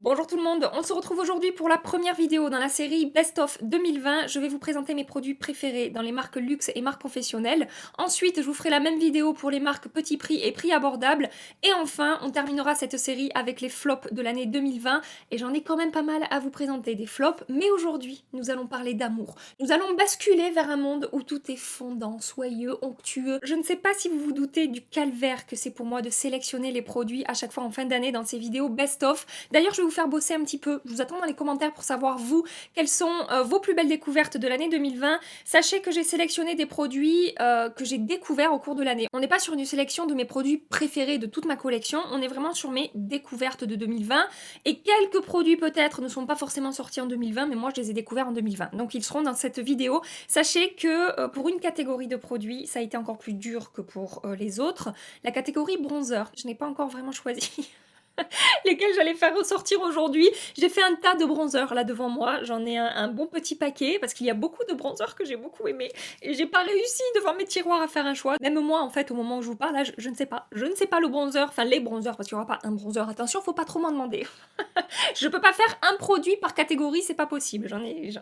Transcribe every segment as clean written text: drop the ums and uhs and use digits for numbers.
Bonjour tout le monde, on se retrouve aujourd'hui pour la première vidéo dans la série Best of 2020. Je vais vous présenter mes produits préférés dans les marques luxe et marques professionnelles. Ensuite, je vous ferai la même vidéo pour les marques petit prix et prix abordable. Et enfin, on terminera cette série avec les flops de l'année 2020. Et j'en ai quand même pas mal à vous présenter des flops. Mais aujourd'hui, nous allons parler d'amour. Nous allons basculer vers un monde où tout est fondant, soyeux, onctueux. Je ne sais pas si vous vous doutez du calvaire que c'est pour moi de sélectionner les produits à chaque fois en fin d'année dans ces vidéos Best of. D'ailleurs, je vais vous faire bosser un petit peu. Je vous attends dans les commentaires pour savoir, vous, quelles sont vos plus belles découvertes de l'année 2020. Sachez que j'ai sélectionné des produits que j'ai découverts au cours de l'année. On n'est pas sur une sélection de mes produits préférés de toute ma collection, on est vraiment sur mes découvertes de 2020. Et quelques produits peut-être ne sont pas forcément sortis en 2020, mais moi je les ai découverts en 2020. Donc ils seront dans cette vidéo. Sachez que pour une catégorie de produits, ça a été encore plus dur que pour les autres. La catégorie bronzer, je n'ai pas encore vraiment choisi lesquels j'allais faire ressortir aujourd'hui. J'ai fait un tas de bronzers là devant moi, j'en ai un bon petit paquet parce qu'il y a beaucoup de bronzers que j'ai beaucoup aimé et j'ai pas réussi devant mes tiroirs à faire un choix. Même moi en fait au moment où je vous parle là, je ne sais pas. Je ne sais pas le bronzer, enfin les bronzers parce qu'il n'y aura pas un bronzer, attention faut pas trop m'en demander. Je peux pas faire un produit par catégorie, c'est pas possible.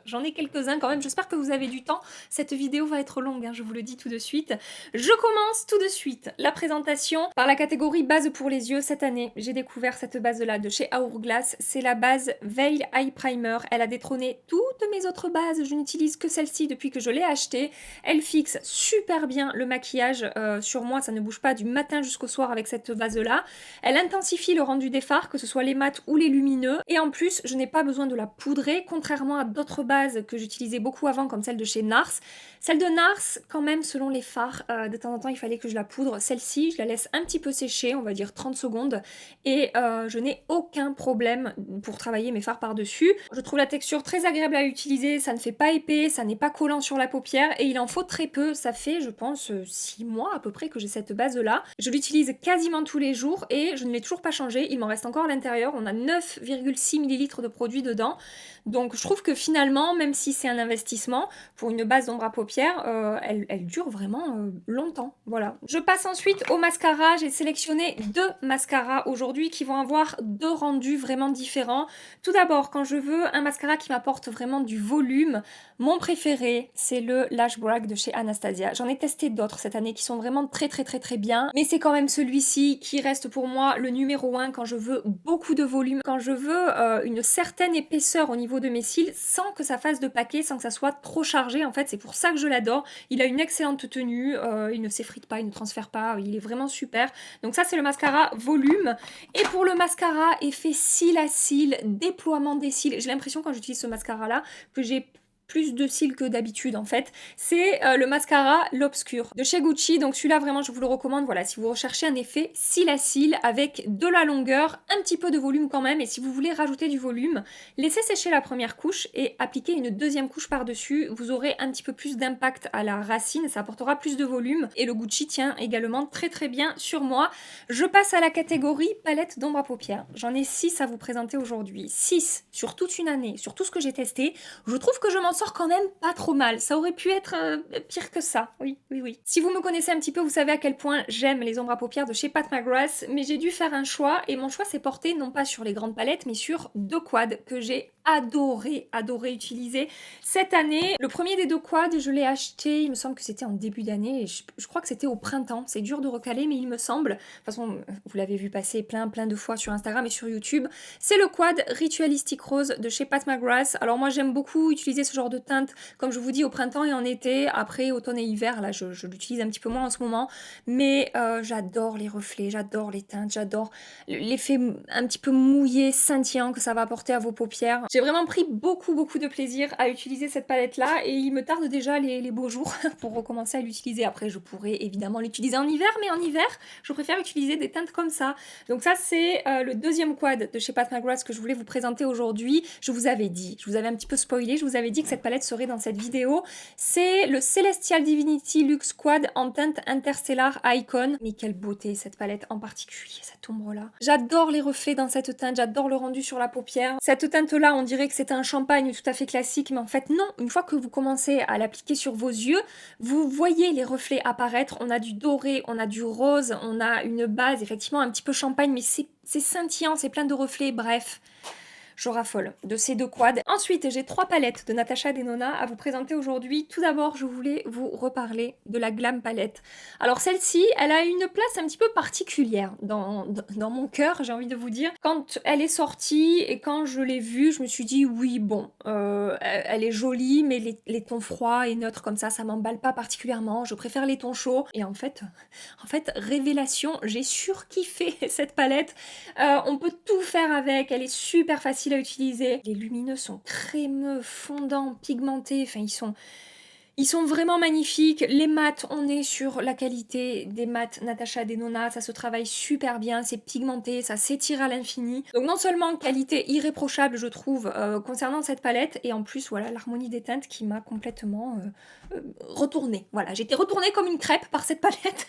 J'en ai quelques-uns quand même. J'espère que vous avez du temps. Cette vidéo va être longue, hein, je vous le dis tout de suite. Je commence tout de suite la présentation par la catégorie base pour les yeux. Cette année, j'ai découvert cette base-là de chez Hourglass. C'est la base Veil Eye Primer. Elle a détrôné toutes mes autres bases. Je n'utilise que celle-ci depuis que je l'ai achetée. Elle fixe super bien le maquillage sur moi. Ça ne bouge pas du matin jusqu'au soir avec cette base-là. Elle intensifie le rendu des fards, que ce soit les mats ou les lumineux. Et en plus, je n'ai pas besoin de la poudrer, contrairement à d'autres bases que j'utilisais beaucoup avant, comme celle de chez NARS. Celle de NARS, quand même, selon les fards, de temps en temps, il fallait que je la poudre. Celle-ci, je la laisse un petit peu sécher, on va dire 30 secondes, et je n'ai aucun problème pour travailler mes fards par-dessus. Je trouve la texture très agréable à utiliser, ça ne fait pas épais, ça n'est pas collant sur la paupière, et il en faut très peu. Ça fait, je pense, 6 mois à peu près que j'ai cette base-là. Je l'utilise quasiment tous les jours, et je ne l'ai toujours pas changé. Il m'en reste encore à l'intérieur. On a 9,6 ml de produit dedans. Donc je trouve que finalement, même si c'est un investissement, pour une base d'ombre à paupières, elle dure vraiment longtemps. Voilà. Je passe ensuite au mascara. J'ai sélectionné deux mascaras aujourd'hui qui vont avoir deux rendus vraiment différents. Tout d'abord, quand je veux un mascara qui m'apporte vraiment du volume, mon préféré, c'est le Lash Brag de chez Anastasia. J'en ai testé d'autres cette année qui sont vraiment très bien, mais c'est quand même celui-ci qui reste pour moi le numéro 1 quand je veux beaucoup de volume, quand je veux une certaine épaisseur au niveau de mes cils sans que ça fasse de paquet, sans que ça soit trop chargé. En fait, c'est pour ça que je l'adore. Il a une excellente tenue, il ne s'effrite pas, il ne transfère pas, il est vraiment super. Donc ça, c'est le mascara volume. Et pour le mascara effet cils à cils, déploiement des cils, j'ai l'impression quand j'utilise ce mascara-là que j'ai plus de cils que d'habitude en fait, c'est le mascara L'Obscur de chez Gucci. Donc celui-là vraiment je vous le recommande, voilà, si vous recherchez un effet cils à cils avec de la longueur, un petit peu de volume quand même, et si vous voulez rajouter du volume, laissez sécher la première couche et appliquez une deuxième couche par-dessus, vous aurez un petit peu plus d'impact à la racine, ça apportera plus de volume, et le Gucci tient également très bien sur moi. Je passe à la catégorie palette d'ombre à paupières. J'en ai 6 à vous présenter aujourd'hui, 6 sur toute une année, sur tout ce que j'ai testé. Je trouve que je m'en sors quand même pas trop mal. Ça aurait pu être pire que ça. Oui. Si vous me connaissez un petit peu, vous savez à quel point j'aime les ombres à paupières de chez Pat McGrath, mais j'ai dû faire un choix, et mon choix s'est porté non pas sur les grandes palettes, mais sur deux quads que j'ai adoré utiliser cette année. Le premier des deux quads, je l'ai acheté, il me semble que c'était en début d'année, et je crois que c'était au printemps. C'est dur de recaler, mais il me semble. De toute façon, vous l'avez vu passer plein de fois sur Instagram et sur YouTube. C'est le quad Ritualistic Rose de chez Pat McGrath. Alors moi, j'aime beaucoup utiliser ce genre de teinte, comme je vous dis, au printemps et en été. Après, automne et hiver, là, je l'utilise un petit peu moins en ce moment. Mais j'adore les reflets, j'adore les teintes, j'adore l'effet un petit peu mouillé, scintillant que ça va apporter à vos paupières. J'ai vraiment pris beaucoup de plaisir à utiliser cette palette-là, et il me tarde déjà les beaux jours pour recommencer à l'utiliser. Après, je pourrais évidemment l'utiliser en hiver, mais en hiver, je préfère utiliser des teintes comme ça. Donc ça, c'est le deuxième quad de chez Pat McGrath que je voulais vous présenter aujourd'hui. Je vous avais dit, je vous avais un petit peu spoilé, je vous avais dit que cette palette serait dans cette vidéo. C'est le Celestial Divinity Luxe Quad en teinte Interstellar Icon. Mais quelle beauté cette palette en particulier, cette ombre-là. J'adore les reflets dans cette teinte, j'adore le rendu sur la paupière. Cette teinte-là, on dirait que c'est un champagne tout à fait classique, mais en fait non. Une fois que vous commencez à l'appliquer sur vos yeux, vous voyez les reflets apparaître. On a du doré, on a du rose, on a une base effectivement un petit peu champagne, mais c'est scintillant, c'est plein de reflets, bref. je raffole de ces deux quads. Ensuite, j'ai 3 palettes de Natasha Denona à vous présenter aujourd'hui. Tout d'abord, je voulais vous reparler de la Glam Palette. Alors celle-ci, elle a une place un petit peu particulière dans mon cœur, j'ai envie de vous dire. Quand elle est sortie et quand je l'ai vue, je me suis dit oui, bon, elle est jolie, mais les tons froids et neutres comme ça m'emballe pas particulièrement. Je préfère les tons chauds. Et en fait, révélation, j'ai surkiffé cette palette. On peut tout faire avec, elle est super facile à utiliser. Les lumineux sont crémeux, fondants, pigmentés, enfin ils sont vraiment magnifiques. Les mats, on est sur la qualité des mats Natasha Denona. Ça se travaille super bien, c'est pigmenté, ça s'étire à l'infini. Donc non seulement qualité irréprochable, je trouve, concernant cette palette, et en plus, voilà, l'harmonie des teintes qui m'a complètement retournée. Voilà, j'étais retournée comme une crêpe par cette palette.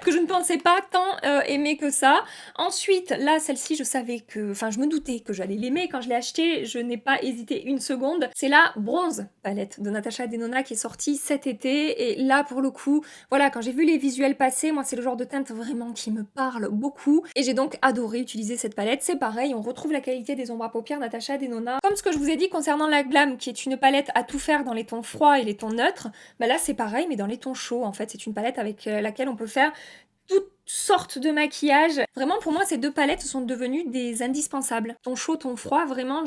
Que je ne pensais pas tant aimer que ça. Ensuite, là, celle-ci, je savais que... Enfin, je me doutais que j'allais l'aimer. Quand je l'ai achetée, je n'ai pas hésité une seconde. C'est la Bronze palette de Natasha Denona qui est sortie cet été. Et là, pour le coup, voilà, quand j'ai vu les visuels passer, moi, c'est le genre de teinte vraiment qui me parle beaucoup. Et j'ai donc adoré utiliser cette palette. C'est pareil, on retrouve la qualité des ombres à paupières Natasha Denona. Comme ce que je vous ai dit concernant la Glam, qui est une palette à tout faire dans les tons froids et les tons neutres, bah là, c'est pareil, mais dans les tons chauds, en fait. C'est une palette avec laquelle on peut faire toutes sortes de maquillage. Vraiment, pour moi, ces deux palettes sont devenues des indispensables. Ton chaud, ton froid, vraiment,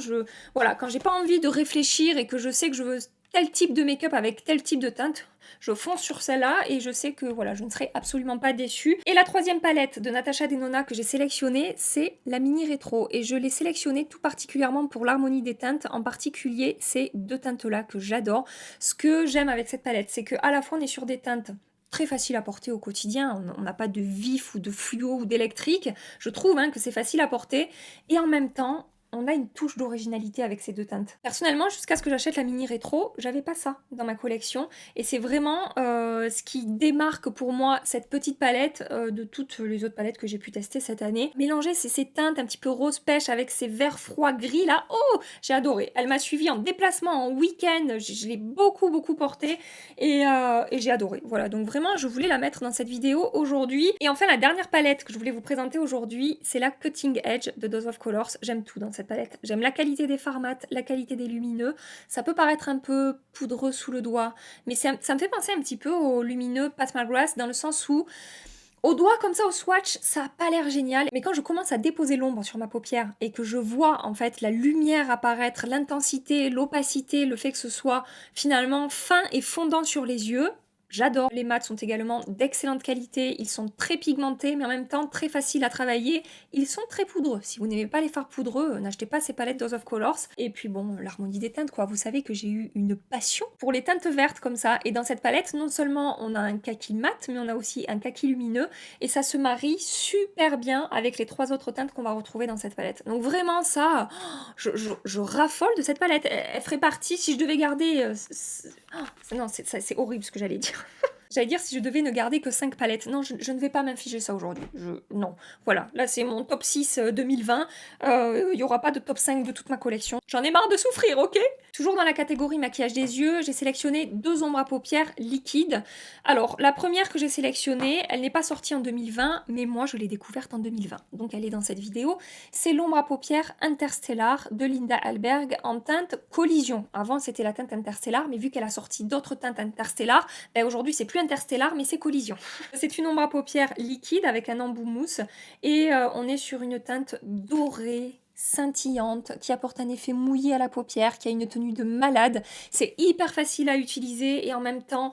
voilà, quand j'ai pas envie de réfléchir et que je sais que je veux tel type de make-up avec tel type de teinte, je fonce sur celle-là et je sais que voilà, je ne serai absolument pas déçue. Et la troisième palette de Natasha Denona que j'ai sélectionnée, c'est la mini rétro. Et je l'ai sélectionnée tout particulièrement pour l'harmonie des teintes, en particulier ces deux teintes-là que j'adore. Ce que j'aime avec cette palette, c'est qu'à la fois on est sur des teintes très facile à porter au quotidien, on n'a pas de vif ou de fluo ou d'électrique, je trouve que c'est facile à porter, et en même temps, on a une touche d'originalité avec ces deux teintes. Personnellement, jusqu'à ce que j'achète la mini rétro, j'avais pas ça dans ma collection, et c'est vraiment ce qui démarque pour moi cette petite palette de toutes les autres palettes que j'ai pu tester cette année. Mélanger ces teintes un petit peu rose pêche avec ces verts froids gris là, oh, j'ai adoré. Elle m'a suivie en déplacement, en week-end, je l'ai beaucoup portée, et j'ai adoré. Voilà, donc vraiment, je voulais la mettre dans cette vidéo aujourd'hui. Et enfin, la dernière palette que je voulais vous présenter aujourd'hui, c'est la Cutting Edge de Dose of Colors. J'aime tout dans cette palette. J'aime la qualité des fards mat, la qualité des lumineux. Ça peut paraître un peu poudreux sous le doigt, mais ça me fait penser un petit peu au lumineux Pat McGrath dans le sens où au doigt, comme ça, au swatch, ça a pas l'air génial. Mais quand je commence à déposer l'ombre sur ma paupière et que je vois en fait la lumière apparaître, l'intensité, l'opacité, le fait que ce soit finalement fin et fondant sur les yeux, j'adore. Les mats sont également d'excellente qualité, ils sont très pigmentés mais en même temps très faciles à travailler. Ils sont très poudreux. Si vous n'aimez pas les fards poudreux, n'achetez pas ces palettes Dose of Colors. Et puis bon, l'harmonie des teintes quoi. Vous savez que j'ai eu une passion pour les teintes vertes comme ça. Et dans cette palette, non seulement on a un kaki mat, mais on a aussi un kaki lumineux. Et ça se marie super bien avec les trois autres teintes qu'on va retrouver dans cette palette. Donc vraiment ça, je raffole de cette palette. Elle ferait partie, si je devais garder... non, c'est horrible ce que j'allais dire. J'allais dire si je devais ne garder que 5 palettes. Non, je ne vais pas m'infliger ça aujourd'hui. Non. Voilà, là c'est mon top 6 2020. Il n'y aura pas de top 5 de toute ma collection. J'en ai marre de souffrir, ok? Toujours dans la catégorie maquillage des yeux, j'ai sélectionné 2 ombres à paupières liquides. Alors, la première que j'ai sélectionnée, elle n'est pas sortie en 2020, mais moi je l'ai découverte en 2020. Donc elle est dans cette vidéo. C'est l'ombre à paupières Interstellar de Linda Alberg en teinte Collision. Avant c'était la teinte Interstellar, mais vu qu'elle a sorti d'autres teintes Interstellar, aujourd'hui c'est plus Interstellar, mais c'est Collision. C'est une ombre à paupières liquide avec un embout mousse et on est sur une teinte dorée, scintillante, qui apporte un effet mouillé à la paupière, qui a une tenue de malade. C'est hyper facile à utiliser et en même temps,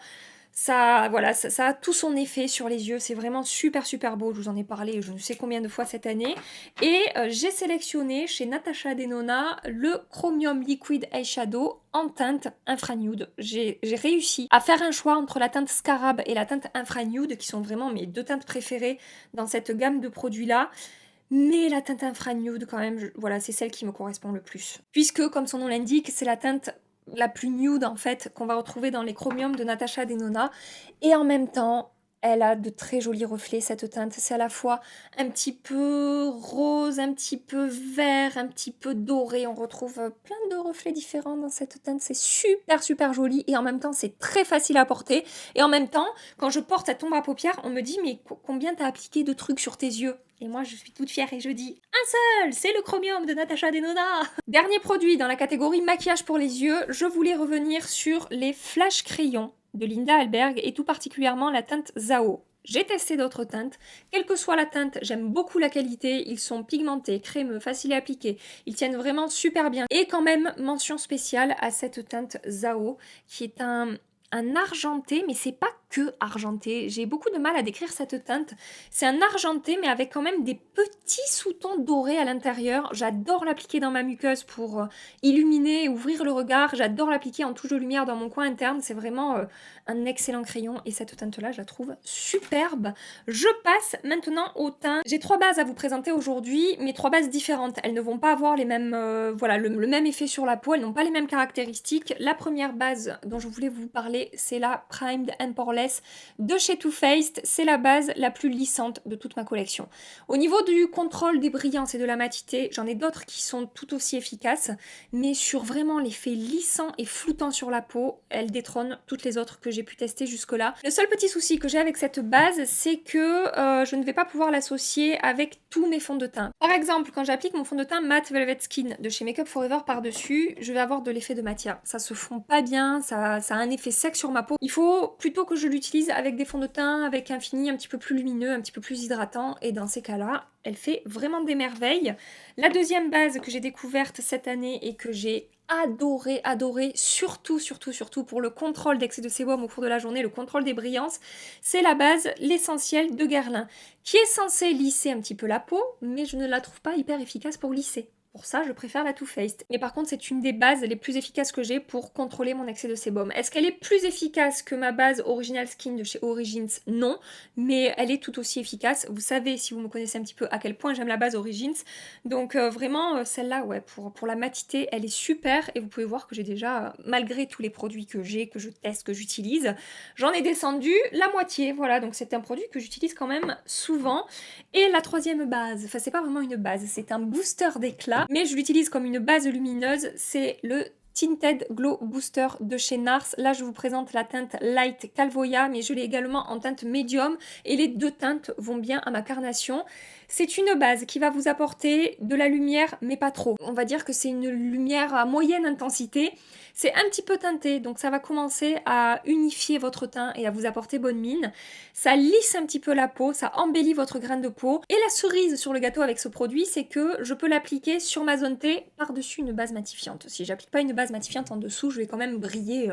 ça, voilà, ça a tout son effet sur les yeux. C'est vraiment super beau. Je vous en ai parlé je ne sais combien de fois cette année. Et j'ai sélectionné chez Natasha Denona le Chromium Liquid Eyeshadow en teinte infranude. J'ai réussi à faire un choix entre la teinte Scarab et la teinte infranude, qui sont vraiment mes deux teintes préférées dans cette gamme de produits-là. Mais la teinte infranude, quand même, voilà, c'est celle qui me correspond le plus. Puisque, comme son nom l'indique, c'est la teinte la plus nude, en fait, qu'on va retrouver dans les chromiums de Natasha Denona. Et en même temps, elle a de très jolis reflets, cette teinte. C'est à la fois un petit peu rose, un petit peu vert, un petit peu doré. On retrouve plein de reflets différents dans cette teinte. C'est super joli. Et en même temps, c'est très facile à porter. Et en même temps, quand je porte cette ombre à paupières, on me dit « Mais combien t'as appliqué de trucs sur tes yeux ?» Et moi, je suis toute fière et je dis un seul, c'est le Chromium de Natasha Denona. Dernier produit dans la catégorie maquillage pour les yeux, je voulais revenir sur les flash crayons de Linda Alberg et tout particulièrement la teinte Zao. J'ai testé d'autres teintes, quelle que soit la teinte, j'aime beaucoup la qualité, ils sont pigmentés, crémeux, faciles à appliquer, ils tiennent vraiment super bien. Et quand même, mention spéciale à cette teinte Zao, qui est un argenté, mais c'est pas que argenté. J'ai beaucoup de mal à décrire cette teinte. C'est un argenté, mais avec quand même des petits sous-tons dorés à l'intérieur. J'adore l'appliquer dans ma muqueuse pour illuminer et ouvrir le regard. J'adore l'appliquer en touche de lumière dans mon coin interne. C'est vraiment un excellent crayon et cette teinte-là, je la trouve superbe. Je passe maintenant au teint. J'ai 3 bases à vous présenter aujourd'hui, mais 3 bases différentes. Elles ne vont pas avoir les mêmes, voilà, le même effet sur la peau. Elles n'ont pas les mêmes caractéristiques. La première base dont je voulais vous parler, c'est la Primed and Poreless de chez Too Faced. C'est la base la plus lissante de toute ma collection. Au niveau du contrôle des brillances et de la matité, j'en ai d'autres qui sont tout aussi efficaces, mais sur vraiment l'effet lissant et floutant sur la peau, elle détrône toutes les autres que j'ai pu tester jusque-là. Le seul petit souci que j'ai avec cette base, c'est que je ne vais pas pouvoir l'associer avec tous mes fonds de teint. Par exemple, quand j'applique mon fond de teint Matte Velvet Skin de chez Makeup Forever par-dessus, je vais avoir de l'effet de matière. Ça se fond pas bien, ça a un effet sec sur ma peau. Il faut plutôt que je l'utilise avec des fonds de teint, avec un fini un petit peu plus lumineux, un petit peu plus hydratant, et dans ces cas-là, elle fait vraiment des merveilles. La deuxième base que j'ai découverte cette année et que j'ai adoré, surtout pour le contrôle d'excès de sébum au cours de la journée, le contrôle des brillances, c'est la base L'Essentiel de Guerlain, qui est censée lisser un petit peu la peau, mais je ne la trouve pas hyper efficace pour lisser. Pour ça, je préfère la Too Faced. Mais par contre, c'est une des bases les plus efficaces que j'ai pour contrôler mon excès de sébum. Est-ce qu'elle est plus efficace que ma base Original Skin de chez Origins? Non, mais elle est tout aussi efficace. Vous savez, si vous me connaissez un petit peu, à quel point j'aime la base Origins. Donc vraiment, celle-là, ouais, pour la matité, elle est super. Et vous pouvez voir que j'ai déjà, malgré tous les produits que j'ai, que je teste, que j'utilise, j'en ai descendu la moitié. Voilà, donc c'est un produit que j'utilise quand même souvent. Et la troisième base, enfin c'est pas vraiment une base, c'est un booster d'éclat, mais je l'utilise comme une base lumineuse, c'est le Tinted Glow Booster de chez NARS. Là, je vous présente la teinte Light Calvoya, mais je l'ai également en teinte médium, et les deux teintes vont bien à ma carnation. C'est une base qui va vous apporter de la lumière, mais pas trop. On va dire que c'est une lumière à moyenne intensité. C'est un petit peu teinté, donc ça va commencer à unifier votre teint et à vous apporter bonne mine. Ça lisse un petit peu la peau, ça embellit votre grain de peau. Et la cerise sur le gâteau avec ce produit, c'est que je peux l'appliquer sur ma zone T par-dessus une base matifiante. Si j'applique pas une base matifiante en dessous, je vais quand même briller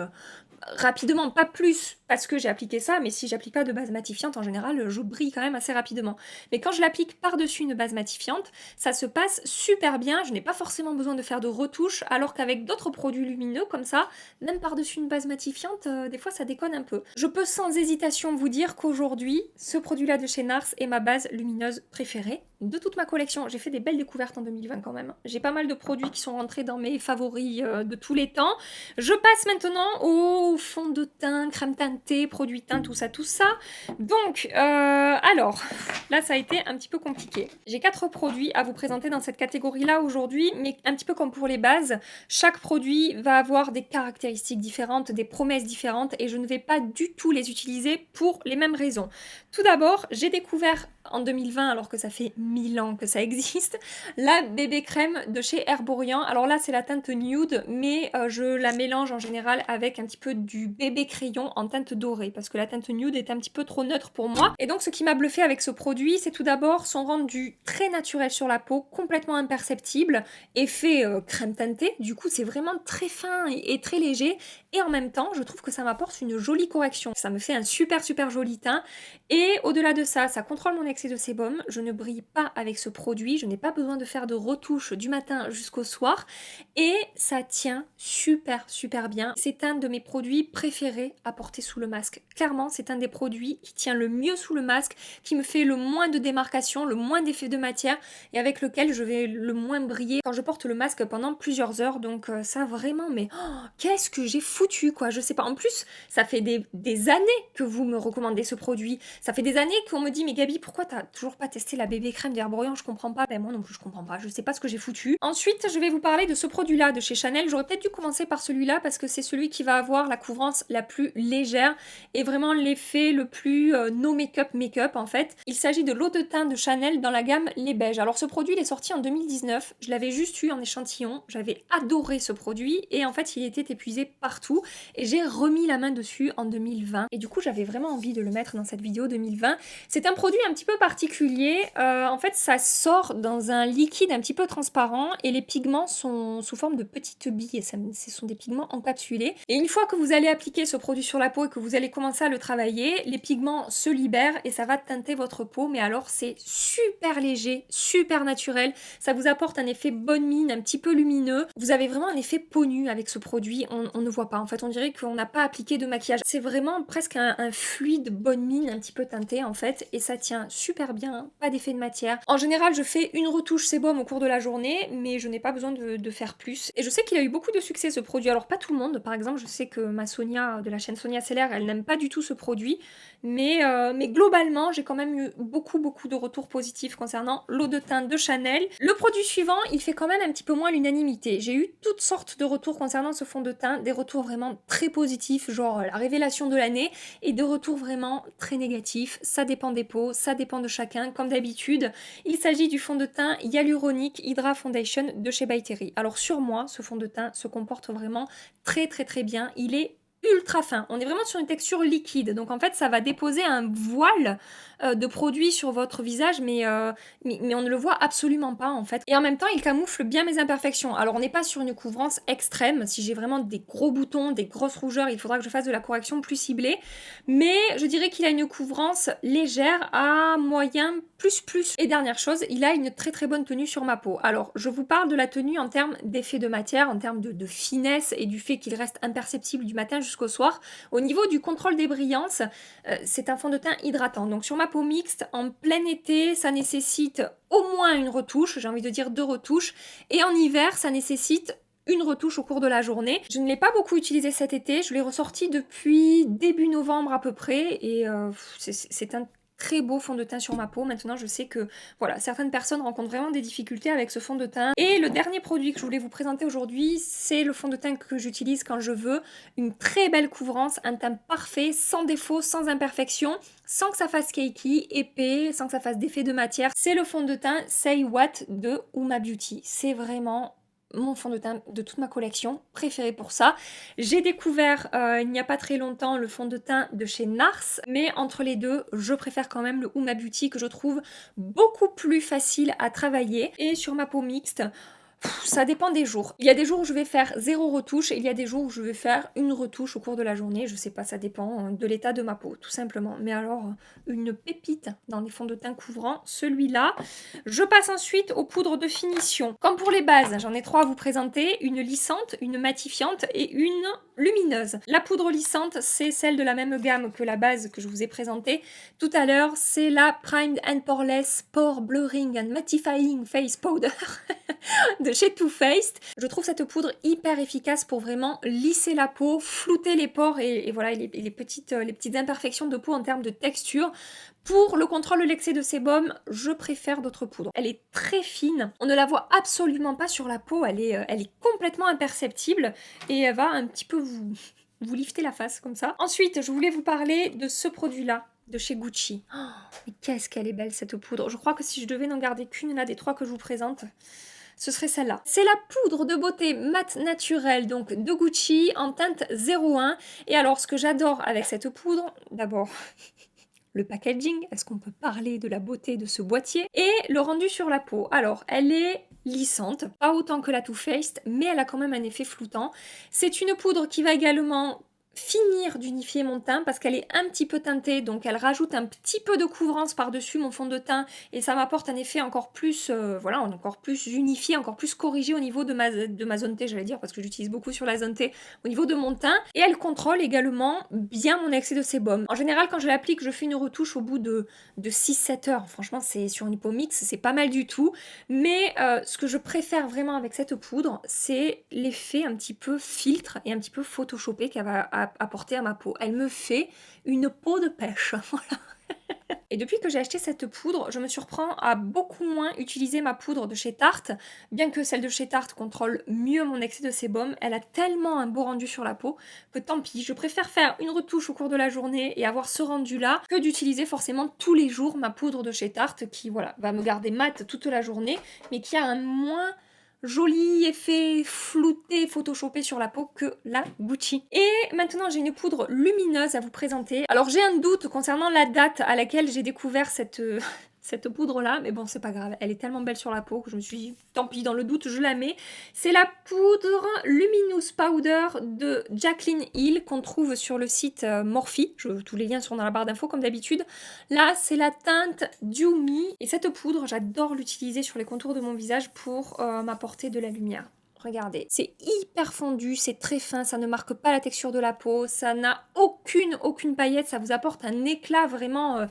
rapidement, pas plus parce que j'ai appliqué ça, mais si j'applique pas de base matifiante, en général, je brille quand même assez rapidement. Mais quand je l'applique par-dessus une base matifiante, ça se passe super bien, je n'ai pas forcément besoin de faire de retouches, alors qu'avec d'autres produits lumineux comme ça, même par-dessus une base matifiante, des fois ça déconne un peu. Je peux sans hésitation vous dire qu'aujourd'hui, ce produit-là de chez NARS est ma base lumineuse préférée de toute ma collection. J'ai fait des belles découvertes en 2020 quand même. J'ai pas mal de produits qui sont rentrés dans mes favoris de tous les temps. Je passe maintenant au fond de teint, crème teintée, produit teint, tout ça. Donc, alors, là ça a été un petit peu compliqué. J'ai 4 produits à vous présenter dans cette catégorie-là aujourd'hui, mais un petit peu comme pour les bases, chaque produit va avoir des caractéristiques différentes, des promesses différentes, et je ne vais pas du tout les utiliser pour les mêmes raisons. Tout d'abord, j'ai découvert en 2020, alors que ça fait 1000 ans que ça existe, la bébé crème de chez Herborian. Alors là, c'est la teinte nude, mais je la mélange en général avec un petit peu du bébé crayon en teinte dorée, parce que la teinte nude est un petit peu trop neutre pour moi. Et donc, ce qui m'a bluffé avec ce produit, c'est tout d'abord son rendu très naturel sur la peau, complètement imperceptible, effet crème teintée. Du coup, c'est vraiment très fin et très léger. Et en même temps, je trouve que ça m'apporte une jolie correction. Ça me fait un super joli teint. Et au-delà de ça, ça contrôle mon excès de sébum. Je ne brille pas avec ce produit. Je n'ai pas besoin de faire de retouches du matin jusqu'au soir. Et ça tient super bien. C'est un de mes produits préférés à porter sous le masque. Clairement, c'est un des produits qui tient le mieux sous le masque, qui me fait le moins de démarcation, le moins d'effet de matière et avec lequel je vais le moins briller quand je porte le masque pendant plusieurs heures. Donc ça vraiment, mais qu'est-ce que j'ai foutu quoi, je sais pas. En plus, ça fait des années que vous me recommandez ce produit. Ça fait des années qu'on me dit, mais Gabi, pourquoi pourquoi t'as toujours pas testé la bébé crème d'Herborian? Je comprends pas. Ben moi non plus, je comprends pas. Je sais pas ce que j'ai foutu. Ensuite, je vais vous parler de ce produit-là de chez Chanel. J'aurais peut-être dû commencer par celui-là parce que c'est celui qui va avoir la couvrance la plus légère et vraiment l'effet le plus no make-up en fait. Il s'agit de l'eau de teint de Chanel dans la gamme Les Beiges. Alors ce produit, il est sorti en 2019. Je l'avais juste eu en échantillon. J'avais adoré ce produit et en fait, il était épuisé partout et j'ai remis la main dessus en 2020. Et du coup, j'avais vraiment envie de le mettre dans cette vidéo 2020. C'est un produit un petit peu particulier. En fait, ça sort dans un liquide un petit peu transparent et les pigments sont sous forme de petites billes. Et ce sont des pigments encapsulés. Et une fois que vous allez appliquer ce produit sur la peau et que vous allez commencer à le travailler, les pigments se libèrent et ça va teinter votre peau. Mais alors, c'est super léger, super naturel. Ça vous apporte un effet bonne mine, un petit peu lumineux. Vous avez vraiment un effet peau nue avec ce produit. On ne voit pas. En fait, on dirait qu'on n'a pas appliqué de maquillage. C'est vraiment presque un fluide bonne mine, un petit peu teinté en fait. Et ça tient super bien, hein. Pas d'effet de matière. En général, je fais une retouche sébum au cours de la journée, mais je n'ai pas besoin de faire plus. Et je sais qu'il a eu beaucoup de succès ce produit. Alors pas tout le monde. Par exemple, je sais que ma Sonia de la chaîne Sonia Seller, elle n'aime pas du tout ce produit. Mais globalement, j'ai quand même eu beaucoup de retours positifs concernant l'eau de teint de Chanel. Le produit suivant, il fait quand même un petit peu moins l'unanimité. J'ai eu toutes sortes de retours concernant ce fond de teint, des retours vraiment très positifs, genre la révélation de l'année, et des retours vraiment très négatifs. Ça dépend des peaux, ça dépend de chacun, comme d'habitude. Il s'agit du fond de teint Hyaluronic Hydra Foundation de chez By Terry. Alors sur moi, ce fond de teint se comporte vraiment très bien. Il est ultra fin. On est vraiment sur une texture liquide. Donc en fait, ça va déposer un voile de produit sur votre visage, mais on ne le voit absolument pas en fait. Et en même temps, il camoufle bien mes imperfections. Alors on n'est pas sur une couvrance extrême. Si j'ai vraiment des gros boutons, des grosses rougeurs, il faudra que je fasse de la correction plus ciblée. Mais je dirais qu'il a une couvrance légère à moyen plus. Et dernière chose, il a une très bonne tenue sur ma peau. Alors je vous parle de la tenue en termes d'effet de matière, en termes de finesse et du fait qu'il reste imperceptible du matin jusqu'au soir. Au niveau du contrôle des brillances, c'est un fond de teint hydratant. Donc sur ma peau mixte, en plein été, ça nécessite au moins une retouche, j'ai envie de dire 2 retouches. Et en hiver, ça nécessite une retouche au cours de la journée. Je ne l'ai pas beaucoup utilisé cet été, je l'ai ressorti depuis début novembre à peu près. Et c'est un très beau fond de teint sur ma peau. Maintenant, je sais que voilà, certaines personnes rencontrent vraiment des difficultés avec ce fond de teint. Et le dernier produit que je voulais vous présenter aujourd'hui, c'est le fond de teint que j'utilise quand je veux une très belle couvrance, un teint parfait, sans défaut, sans imperfection, sans que ça fasse cakey, épais, sans que ça fasse d'effet de matière. C'est le fond de teint Say What de Huda Beauty. C'est vraiment mon fond de teint de toute ma collection, préféré pour ça. J'ai découvert il n'y a pas très longtemps le fond de teint de chez NARS, mais entre les deux, je préfère quand même le Huda Beauty que je trouve beaucoup plus facile à travailler. Et sur ma peau mixte, ça dépend des jours. Il y a des jours où je vais faire 0 retouche et il y a des jours où je vais faire une retouche au cours de la journée. Je sais pas, ça dépend de l'état de ma peau, tout simplement. Mais alors, une pépite dans les fonds de teint couvrants, celui-là. Je passe ensuite aux poudres de finition. Comme pour les bases, j'en ai 3 à vous présenter. Une lissante, une matifiante et une lumineuse. La poudre lissante, c'est celle de la même gamme que la base que je vous ai présentée tout à l'heure. C'est la Primed and Poreless Pore Blurring and Mattifying Face Powder de chez Too Faced. Je trouve cette poudre hyper efficace pour vraiment lisser la peau, flouter les pores et voilà les petites imperfections de peau en termes de texture. Pour le contrôle de l'excès de sébum, je préfère d'autres poudres. Elle est très fine, on ne la voit absolument pas sur la peau, elle est complètement imperceptible et elle va un petit peu vous lifter la face comme ça. Ensuite, je voulais vous parler de ce produit-là de chez Gucci. Oh, mais qu'est-ce qu'elle est belle cette poudre. Je crois que si je devais n'en garder qu'une là des 3 que je vous présente, ce serait celle-là. C'est la poudre de beauté mat naturelle donc de Gucci en teinte 01. Et alors ce que j'adore avec cette poudre, d'abord le packaging, est-ce qu'on peut parler de la beauté de ce boîtier? Et le rendu sur la peau. Alors elle est lissante, pas autant que la Too Faced, mais elle a quand même un effet floutant. C'est une poudre qui va également finir d'unifier mon teint parce qu'elle est un petit peu teintée, donc elle rajoute un petit peu de couvrance par-dessus mon fond de teint et ça m'apporte un effet encore plus, voilà, encore plus unifié, encore plus corrigé au niveau de ma zone T, j'allais dire, parce que j'utilise beaucoup sur la zone T, au niveau de mon teint. Et elle contrôle également bien mon excès de sébum. En général, quand je l'applique, je fais une retouche au bout de 6-7 heures. Franchement, c'est sur une peau mixte, c'est pas mal du tout. Mais ce que je préfère vraiment avec cette poudre, c'est l'effet un petit peu filtre et un petit peu photoshopé qu'elle va à apporter à ma peau. Elle me fait une peau de pêche, voilà. Et depuis que j'ai acheté cette poudre, je me surprends à beaucoup moins utiliser ma poudre de chez Tarte. Bien que celle de chez Tarte contrôle mieux mon excès de sébum, elle a tellement un beau rendu sur la peau que tant pis, je préfère faire une retouche au cours de la journée et avoir ce rendu-là que d'utiliser forcément tous les jours ma poudre de chez Tarte qui, voilà, va me garder mate toute la journée, mais qui a un moins joli effet flouté, photoshopé sur la peau que la Gucci. Et maintenant j'ai une poudre lumineuse à vous présenter. Alors j'ai un doute concernant la date à laquelle j'ai découvert cette poudre-là, mais bon, c'est pas grave, elle est tellement belle sur la peau que je me suis dit, tant pis, dans le doute, je la mets. C'est la poudre Luminous Powder de Jaclyn Hill qu'on trouve sur le site Morphe. Tous les liens sont dans la barre d'infos comme d'habitude. Là, c'est la teinte Dew Me. Et cette poudre, j'adore l'utiliser sur les contours de mon visage pour m'apporter de la lumière. Regardez, c'est hyper fondu, c'est très fin, ça ne marque pas la texture de la peau, ça n'a aucune paillette, ça vous apporte un éclat vraiment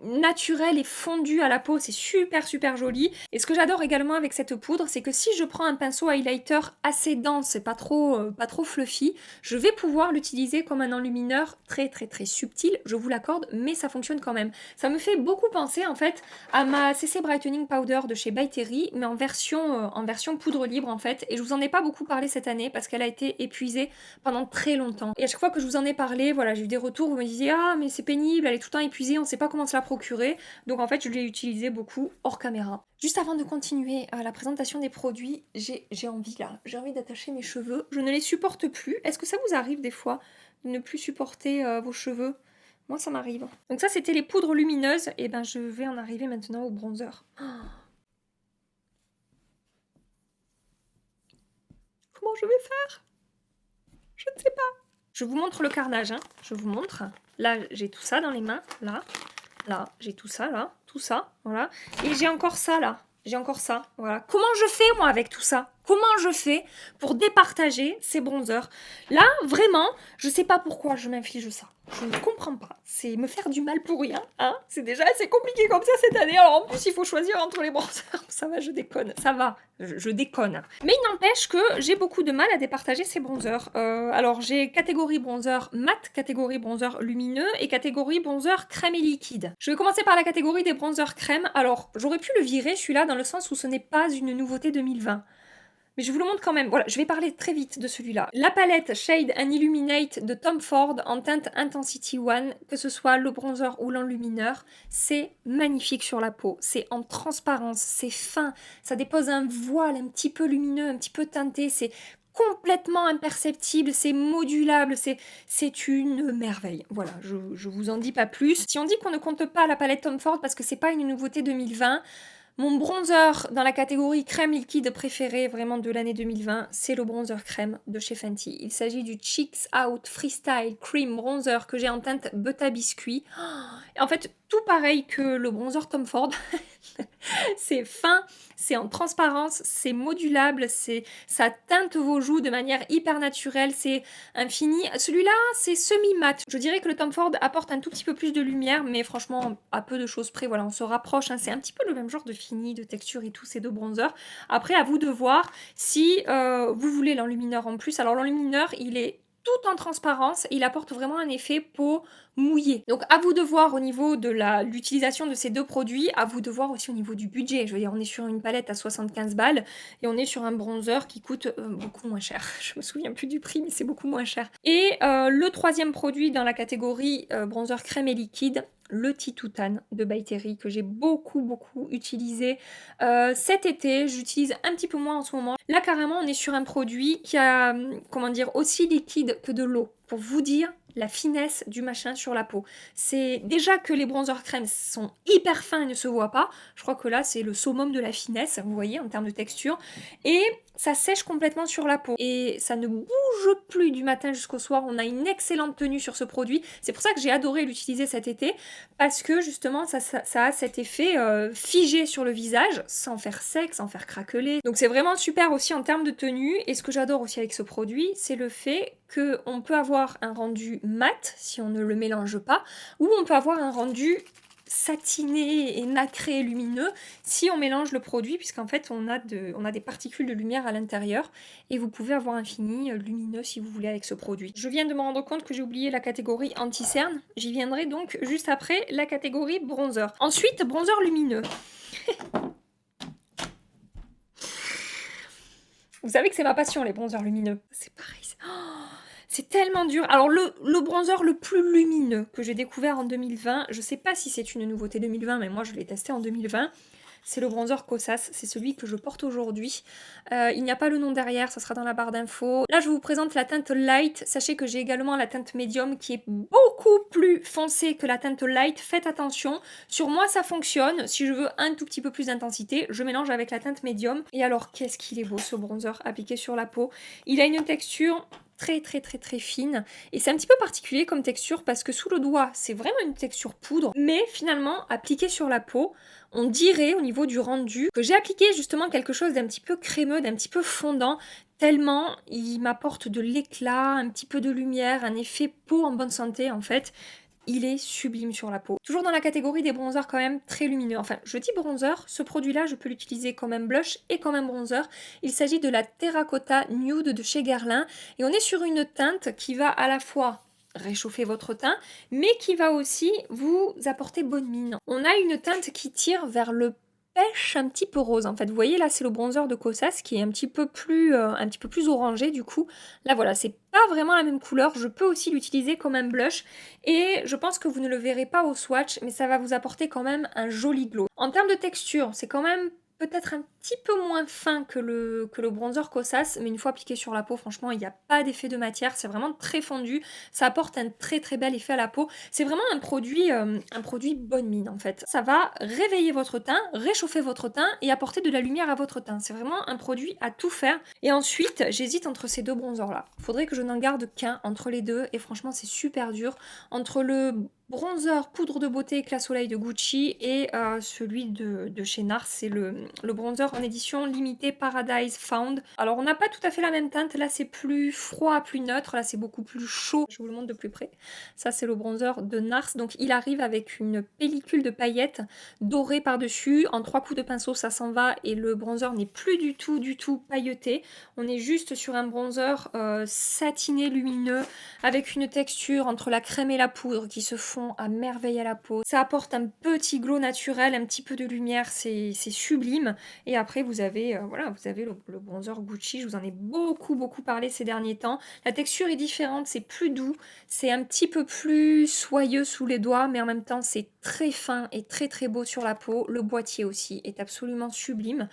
naturel et fondu à la peau, c'est super joli. Et ce que j'adore également avec cette poudre, c'est que si je prends un pinceau highlighter assez dense et pas trop fluffy, je vais pouvoir l'utiliser comme un enlumineur très subtil, je vous l'accorde, mais ça fonctionne quand même. Ça me fait beaucoup penser en fait à ma CC Brightening Powder de chez By Terry, mais en version poudre libre en fait, et je vous en ai pas beaucoup parlé cette année parce qu'elle a été épuisée pendant très longtemps. Et à chaque fois que je vous en ai parlé, voilà, j'ai eu des retours, vous me disiez ah mais c'est pénible, elle est tout le temps épuisée, on sait pas comment se la procurer, donc en fait je l'ai utilisé beaucoup hors caméra. Juste avant de continuer la présentation des produits, j'ai envie d'attacher mes cheveux, je ne les supporte plus. Est-ce que ça vous arrive des fois de ne plus supporter vos cheveux? Moi ça m'arrive. Donc ça c'était les poudres lumineuses, et ben je vais en arriver maintenant au bronzer. Comment je vais faire? Je ne sais pas. Je vous montre le carnage, hein. Je vous montre. Là j'ai tout ça dans les mains, là, j'ai tout ça, là, tout ça, voilà. Et j'ai encore ça, là. J'ai encore ça, voilà. Comment je fais, moi, avec tout ça? Comment je fais pour départager ces bronzers? Là, vraiment, je sais pas pourquoi je m'inflige ça. Je ne comprends pas. C'est me faire du mal pour rien, hein. C'est déjà assez compliqué comme ça cette année. Alors en plus, il faut choisir entre les bronzers. Ça va, je déconne. Ça va, je déconne. Mais il n'empêche que j'ai beaucoup de mal à départager ces bronzers. Alors j'ai catégorie bronzer mat, catégorie bronzer lumineux et catégorie bronzer crème et liquide. Je vais commencer par la catégorie des bronzers crème. Alors j'aurais pu le virer celui-là dans le sens où ce n'est pas une nouveauté 2020. Mais je vous le montre quand même. Voilà, je vais parler très vite de celui-là. La palette Shade and Illuminate de Tom Ford en teinte Intensity One, que ce soit le bronzer ou l'enlumineur, c'est magnifique sur la peau. C'est en transparence, c'est fin, ça dépose un voile un petit peu lumineux, un petit peu teinté, c'est complètement imperceptible, c'est modulable, c'est une merveille. Voilà, je vous en dis pas plus. Si on dit qu'on ne compte pas la palette Tom Ford parce que c'est pas une nouveauté 2020, mon bronzer dans la catégorie crème liquide préférée vraiment de l'année 2020, c'est le bronzer crème de chez Fenty. Il s'agit du Cheeks Out Freestyle Cream Bronzer que j'ai en teinte Butta Biscuit. Et en fait, tout pareil que le bronzer Tom Ford. C'est fin, c'est en transparence, c'est modulable, ça teinte vos joues de manière hyper naturelle, c'est infini. Celui-là, c'est semi-mat. Je dirais que le Tom Ford apporte un tout petit peu plus de lumière, mais franchement, à peu de choses près, voilà, on se rapproche. Hein. C'est un petit peu le même genre de fini, de texture et tout, ces deux bronzers. Après, à vous de voir si vous voulez l'enlumineur en plus. Alors l'enlumineur, il est tout en transparence, il apporte vraiment un effet peau mouillée. Donc à vous de voir au niveau de l'utilisation de ces deux produits, à vous de voir aussi au niveau du budget. Je veux dire, on est sur une palette à 75 balles et on est sur un bronzer qui coûte beaucoup moins cher. Je me souviens plus du prix, mais c'est beaucoup moins cher. Et le troisième produit dans la catégorie bronzer crème et liquide, le Titoutan de By Terry que j'ai beaucoup utilisé cet été. J'utilise un petit peu moins en ce moment. Là carrément on est sur un produit qui a comment dire aussi liquide que de l'eau pour vous dire la finesse du machin sur la peau. C'est déjà que les bronzers crème sont hyper fins et ne se voient pas. Je crois que là c'est le summum de la finesse, vous voyez, en termes de texture. Et ça sèche complètement sur la peau. Et ça ne bouge plus du matin jusqu'au soir. On a une excellente tenue sur ce produit. C'est pour ça que j'ai adoré l'utiliser cet été. Parce que justement ça a cet effet figé sur le visage, sans faire sec, sans faire craqueler. Donc c'est vraiment super aussi en termes de tenue. Et ce que j'adore aussi avec ce produit, c'est le fait qu'on peut avoir un rendu mat, si on ne le mélange pas, ou on peut avoir un rendu satiné et nacré et lumineux si on mélange le produit, puisqu'en fait on a des particules de lumière à l'intérieur et vous pouvez avoir un fini lumineux si vous voulez avec ce produit. Je viens de me rendre compte que j'ai oublié la catégorie anti-cerne, j'y viendrai donc juste après la catégorie bronzer. Ensuite, bronzer lumineux. Vous savez que c'est ma passion, les bronzers lumineux. C'est pareil. C'est tellement dur. Alors, le bronzer le plus lumineux que j'ai découvert en 2020, je sais pas si c'est une nouveauté 2020, mais moi je l'ai testé en 2020. C'est le bronzer Kosas, c'est celui que je porte aujourd'hui. Il n'y a pas le nom derrière, ça sera dans la barre d'infos. Là, je vous présente la teinte light. Sachez que j'ai également la teinte médium qui est beaucoup plus foncée que la teinte light. Faites attention. Sur moi, ça fonctionne. Si je veux un tout petit peu plus d'intensité, je mélange avec la teinte médium. Et alors, qu'est-ce qu'il est beau ce bronzer appliqué sur la peau. Il a une texture très fine et c'est un petit peu particulier comme texture parce que sous le doigt c'est vraiment une texture poudre, mais finalement appliqué sur la peau on dirait au niveau du rendu que j'ai appliqué justement quelque chose d'un petit peu crémeux, d'un petit peu fondant, tellement il m'apporte de l'éclat, un petit peu de lumière, un effet peau en bonne santé en fait. Il est sublime sur la peau. Toujours dans la catégorie des bronzers quand même très lumineux. Enfin, je dis bronzer, ce produit-là, je peux l'utiliser comme un blush et comme un bronzer. Il s'agit de la Terracotta Nude de chez Guerlain. Et on est sur une teinte qui va à la fois réchauffer votre teint, mais qui va aussi vous apporter bonne mine. On a une teinte qui tire vers le pêche un petit peu rose en fait. Vous voyez là c'est le bronzer de Kosas qui est un petit peu plus orangé du coup. Là voilà, c'est pas vraiment la même couleur. Je peux aussi l'utiliser comme un blush et je pense que vous ne le verrez pas au swatch, mais ça va vous apporter quand même un joli glow. En termes de texture, c'est quand même peut-être un petit peu moins fin que le bronzer Kosas, mais une fois appliqué sur la peau, franchement, il n'y a pas d'effet de matière, c'est vraiment très fondu, ça apporte un très bel effet à la peau. C'est vraiment un produit bonne mine en fait. Ça va réveiller votre teint, réchauffer votre teint et apporter de la lumière à votre teint. C'est vraiment un produit à tout faire. Et ensuite, j'hésite entre ces deux bronzers là. Faudrait que je n'en garde qu'un entre les deux et franchement, c'est super dur. Entre le bronzer poudre de beauté éclat soleil de Gucci et celui de chez NARS, c'est le bronzer en édition limitée Paradise Found. Alors on n'a pas tout à fait la même teinte, là c'est plus froid, plus neutre, là c'est beaucoup plus chaud. Je vous le montre de plus près. Ça c'est le bronzer de NARS, donc il arrive avec une pellicule de paillettes dorée par-dessus. En 3 coups de pinceau ça s'en va et le bronzer n'est plus du tout pailleté. On est juste sur un bronzer satiné lumineux avec une texture entre la crème et la poudre qui se font à merveille à la peau. Ça apporte un petit glow naturel, un petit peu de lumière, c'est sublime. Et après vous avez le bronzer Gucci, je vous en ai beaucoup parlé ces derniers temps. La texture est différente, c'est plus doux, c'est un petit peu plus soyeux sous les doigts, mais en même temps c'est très fin et très beau sur la peau. Le boîtier aussi est absolument sublime.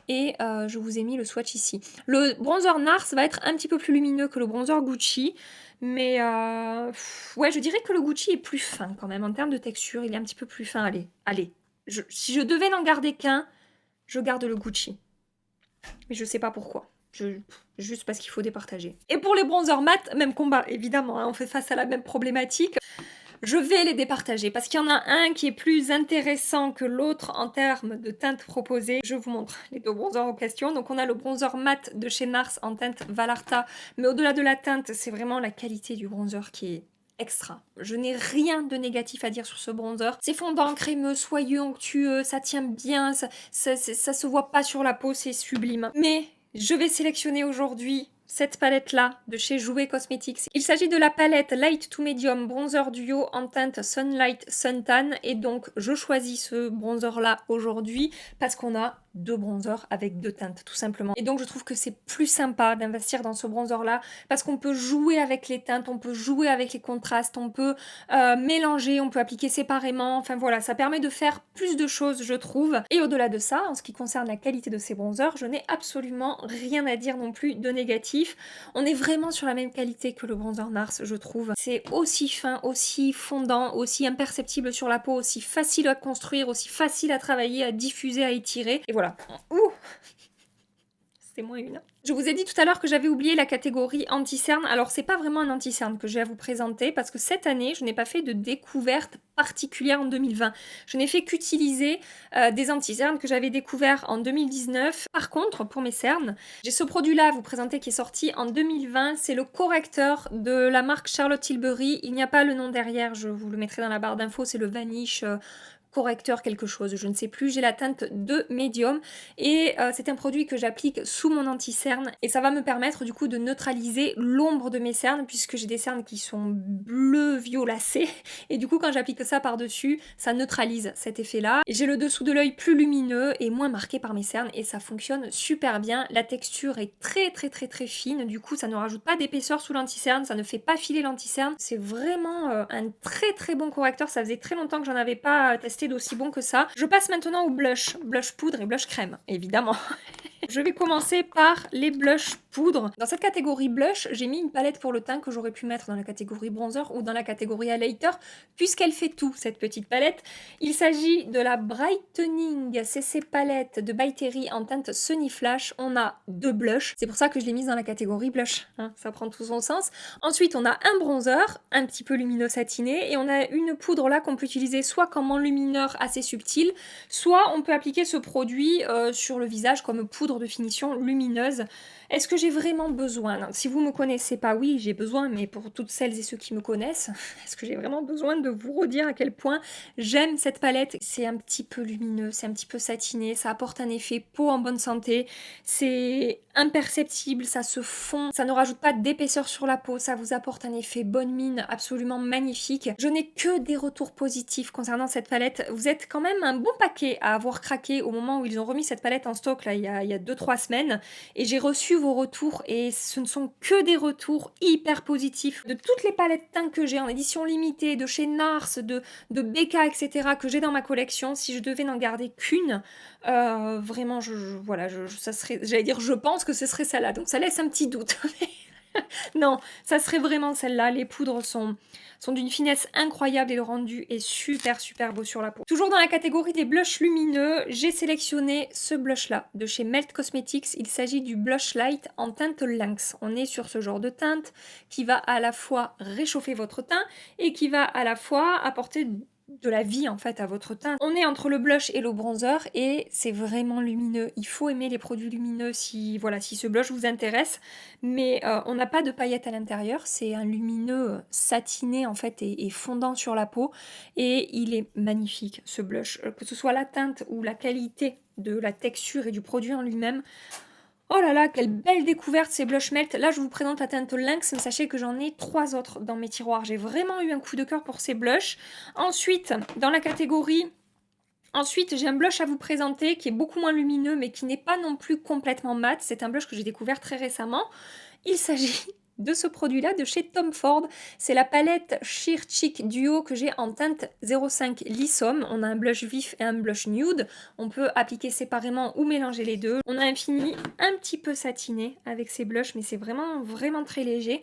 Et je vous ai mis le swatch ici. Le bronzer NARS va être un petit peu plus lumineux que le bronzer Gucci. Mais ouais, je dirais que le Gucci est plus fin quand même. En termes de texture, il est un petit peu plus fin. Allez. Si je devais n'en garder qu'un, je garde le Gucci. Mais je sais pas pourquoi. Juste parce qu'il faut départager. Et pour les bronzers mat, même combat, évidemment. Hein, on fait face à la même problématique. Je vais les départager parce qu'il y en a un qui est plus intéressant que l'autre en termes de teinte proposée. Je vous montre les deux bronzers en question. Donc on a le bronzer mat de chez NARS en teinte Valarta. Mais au-delà de la teinte, c'est vraiment la qualité du bronzer qui est extra. Je n'ai rien de négatif à dire sur ce bronzer. C'est fondant, crémeux, soyeux, onctueux, ça tient bien, ça se voit pas sur la peau, c'est sublime. Mais je vais sélectionner aujourd'hui cette palette-là de chez Jouer Cosmetics. Il s'agit de la palette Light to Medium Bronzer Duo en teinte Sunlight Suntan. Et donc, je choisis ce bronzer-là aujourd'hui parce qu'on a deux bronzers avec deux teintes, tout simplement. Et donc, je trouve que c'est plus sympa d'investir dans ce bronzer-là parce qu'on peut jouer avec les teintes, on peut jouer avec les contrastes, on peut mélanger, on peut appliquer séparément. Enfin, voilà, ça permet de faire plus de choses, je trouve. Et au-delà de ça, en ce qui concerne la qualité de ces bronzers, je n'ai absolument rien à dire non plus de négatif. On est vraiment sur la même qualité que le bronzer NARS, je trouve. C'est aussi fin, aussi fondant, aussi imperceptible sur la peau, aussi facile à construire, aussi facile à travailler, à diffuser, à étirer. Et voilà. Ouh, c'était moins une. Je vous ai dit tout à l'heure que j'avais oublié la catégorie anti-cerne. Alors, c'est pas vraiment un anti-cerne que j'ai à vous présenter parce que cette année, je n'ai pas fait de découverte particulière en 2020. Je n'ai fait qu'utiliser des anti-cernes que j'avais découverts en 2019. Par contre, pour mes cernes, j'ai ce produit-là à vous présenter qui est sorti en 2020. C'est le correcteur de la marque Charlotte Tilbury. Il n'y a pas le nom derrière, je vous le mettrai dans la barre d'infos. C'est le Vanish correcteur quelque chose, je ne sais plus, j'ai la teinte de médium et c'est un produit que j'applique sous mon anti-cerne et ça va me permettre du coup de neutraliser l'ombre de mes cernes puisque j'ai des cernes qui sont bleu violacées et du coup quand j'applique ça par-dessus, ça neutralise cet effet-là. J'ai le dessous de l'œil plus lumineux et moins marqué par mes cernes et ça fonctionne super bien. La texture est très fine, du coup ça ne rajoute pas d'épaisseur sous l'anti-cerne, ça ne fait pas filer l'anti-cerne. C'est vraiment un très bon correcteur, ça faisait très longtemps que j'en avais pas testé d'aussi bon que ça. Je passe maintenant au blush, blush poudre et blush crème, évidemment. Je vais commencer par les blushs poudre. Dans cette catégorie blush, j'ai mis une palette pour le teint que j'aurais pu mettre dans la catégorie bronzer ou dans la catégorie highlighter, puisqu'elle fait tout, cette petite palette. Il s'agit de la Brightening CC palette de By Terry en teinte Sunny Flash. On a 2 blushs, c'est pour ça que je l'ai mise dans la catégorie blush, hein, ça prend tout son sens. Ensuite, on a un bronzer, un petit peu lumineux satiné, et on a une poudre là qu'on peut utiliser soit comme enlumineur assez subtil, soit on peut appliquer ce produit sur le visage comme poudre de finition lumineuse. Est-ce que j'ai vraiment besoin? Non, si vous me connaissez pas, oui, j'ai besoin, mais pour toutes celles et ceux qui me connaissent, est-ce que j'ai vraiment besoin de vous redire à quel point j'aime cette palette? C'est un petit peu lumineux, c'est un petit peu satiné, ça apporte un effet peau en bonne santé, c'est imperceptible, ça se fond, ça ne rajoute pas d'épaisseur sur la peau, ça vous apporte un effet bonne mine absolument magnifique. Je n'ai que des retours positifs concernant cette palette. Vous êtes quand même un bon paquet à avoir craqué au moment où ils ont remis cette palette en stock, là, il y a 2-3 semaines, et j'ai reçu vos retours, et ce ne sont que des retours hyper positifs. De toutes les palettes teintes que j'ai en édition limitée, de chez Nars, de Becca, etc., que j'ai dans ma collection, si je devais n'en garder qu'une, vraiment, voilà, ça serait, j'allais dire, je pense que ce serait celle-là, donc ça laisse un petit doute. Non, ça serait vraiment celle-là. Les poudres sont d'une finesse incroyable et le rendu est super beau sur la peau. Toujours dans la catégorie des blushs lumineux, j'ai sélectionné ce blush-là de chez Melt Cosmetics. Il s'agit du Blush Light en teinte Lynx. On est sur ce genre de teinte qui va à la fois réchauffer votre teint et qui va à la fois apporter de la vie en fait à votre teint. On est entre le blush et le bronzer et c'est vraiment lumineux. Il faut aimer les produits lumineux si ce blush vous intéresse, mais on n'a pas de paillettes à l'intérieur, c'est un lumineux satiné en fait et fondant sur la peau et il est magnifique ce blush, que ce soit la teinte ou la qualité de la texture et du produit en lui-même. Oh là là, quelle belle découverte ces blush melt. Là, je vous présente la teinte Lynx, mais sachez que j'en ai 3 autres dans mes tiroirs. J'ai vraiment eu un coup de cœur pour ces blushs. Ensuite, dans la catégorie... Ensuite, j'ai un blush à vous présenter qui est beaucoup moins lumineux, mais qui n'est pas non plus complètement mat. C'est un blush que j'ai découvert très récemment. Il s'agit de ce produit-là de chez Tom Ford. C'est la palette Sheer Cheek Duo que j'ai en teinte 05 Lissome. On a un blush vif et un blush nude. On peut appliquer séparément ou mélanger les deux. On a un fini un petit peu satiné avec ces blushs, mais c'est vraiment très léger.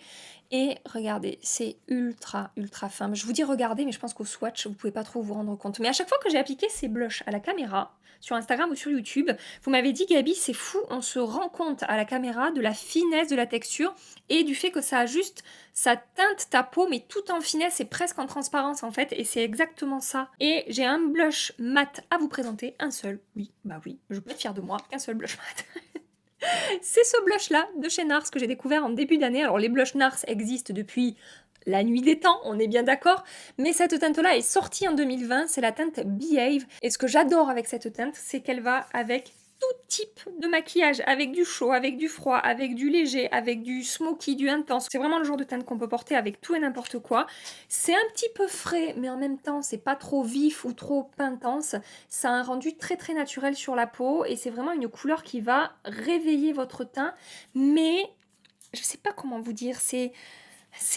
Et regardez, c'est ultra fin. Je vous dis regardez, mais je pense qu'au swatch, vous pouvez pas trop vous rendre compte. Mais à chaque fois que j'ai appliqué ces blushs à la caméra, sur Instagram ou sur YouTube, vous m'avez dit Gabi, c'est fou, on se rend compte à la caméra de la finesse de la texture et du fait que ça ajuste, ça teinte ta peau, mais tout en finesse et presque en transparence en fait, et c'est exactement ça. Et j'ai un blush mat à vous présenter, un seul, oui, je peux être fière de moi, qu'un seul blush mat. C'est ce blush-là de chez Nars que j'ai découvert en début d'année. Alors les blushs Nars existent depuis la nuit des temps, on est bien d'accord, mais cette teinte-là est sortie en 2020, c'est la teinte Behave. Et ce que j'adore avec cette teinte, c'est qu'elle va avec tout type de maquillage, avec du chaud, avec du froid, avec du léger, avec du smoky, du intense. C'est vraiment le genre de teinte qu'on peut porter avec tout et n'importe quoi. C'est un petit peu frais, mais en même temps, c'est pas trop vif ou trop intense. Ça a un rendu très naturel sur la peau et c'est vraiment une couleur qui va réveiller votre teint, mais je sais pas comment vous dire, c'est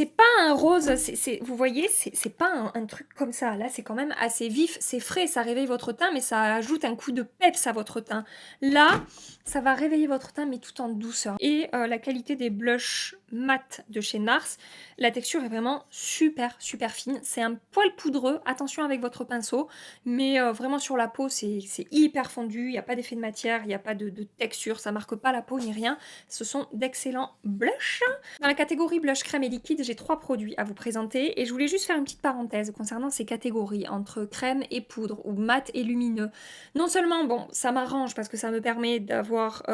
pas un rose, vous voyez, c'est pas un truc comme ça. Là, c'est quand même assez vif, c'est frais, ça réveille votre teint, mais ça ajoute un coup de peps à votre teint. Là, ça va réveiller votre teint, mais tout en douceur. Et la qualité des blushs mat de chez Nars, la texture est vraiment super fine. C'est un poil poudreux, attention avec votre pinceau, mais vraiment sur la peau, c'est hyper fondu, il n'y a pas d'effet de matière, il n'y a pas de texture, ça marque pas la peau ni rien. Ce sont d'excellents blushs. Dans la catégorie blush crème et liquide, j'ai 3 produits à vous présenter et je voulais juste faire une petite parenthèse concernant ces catégories entre crème et poudre ou mat et lumineux. Non seulement, bon, ça m'arrange parce que ça me permet d'avoir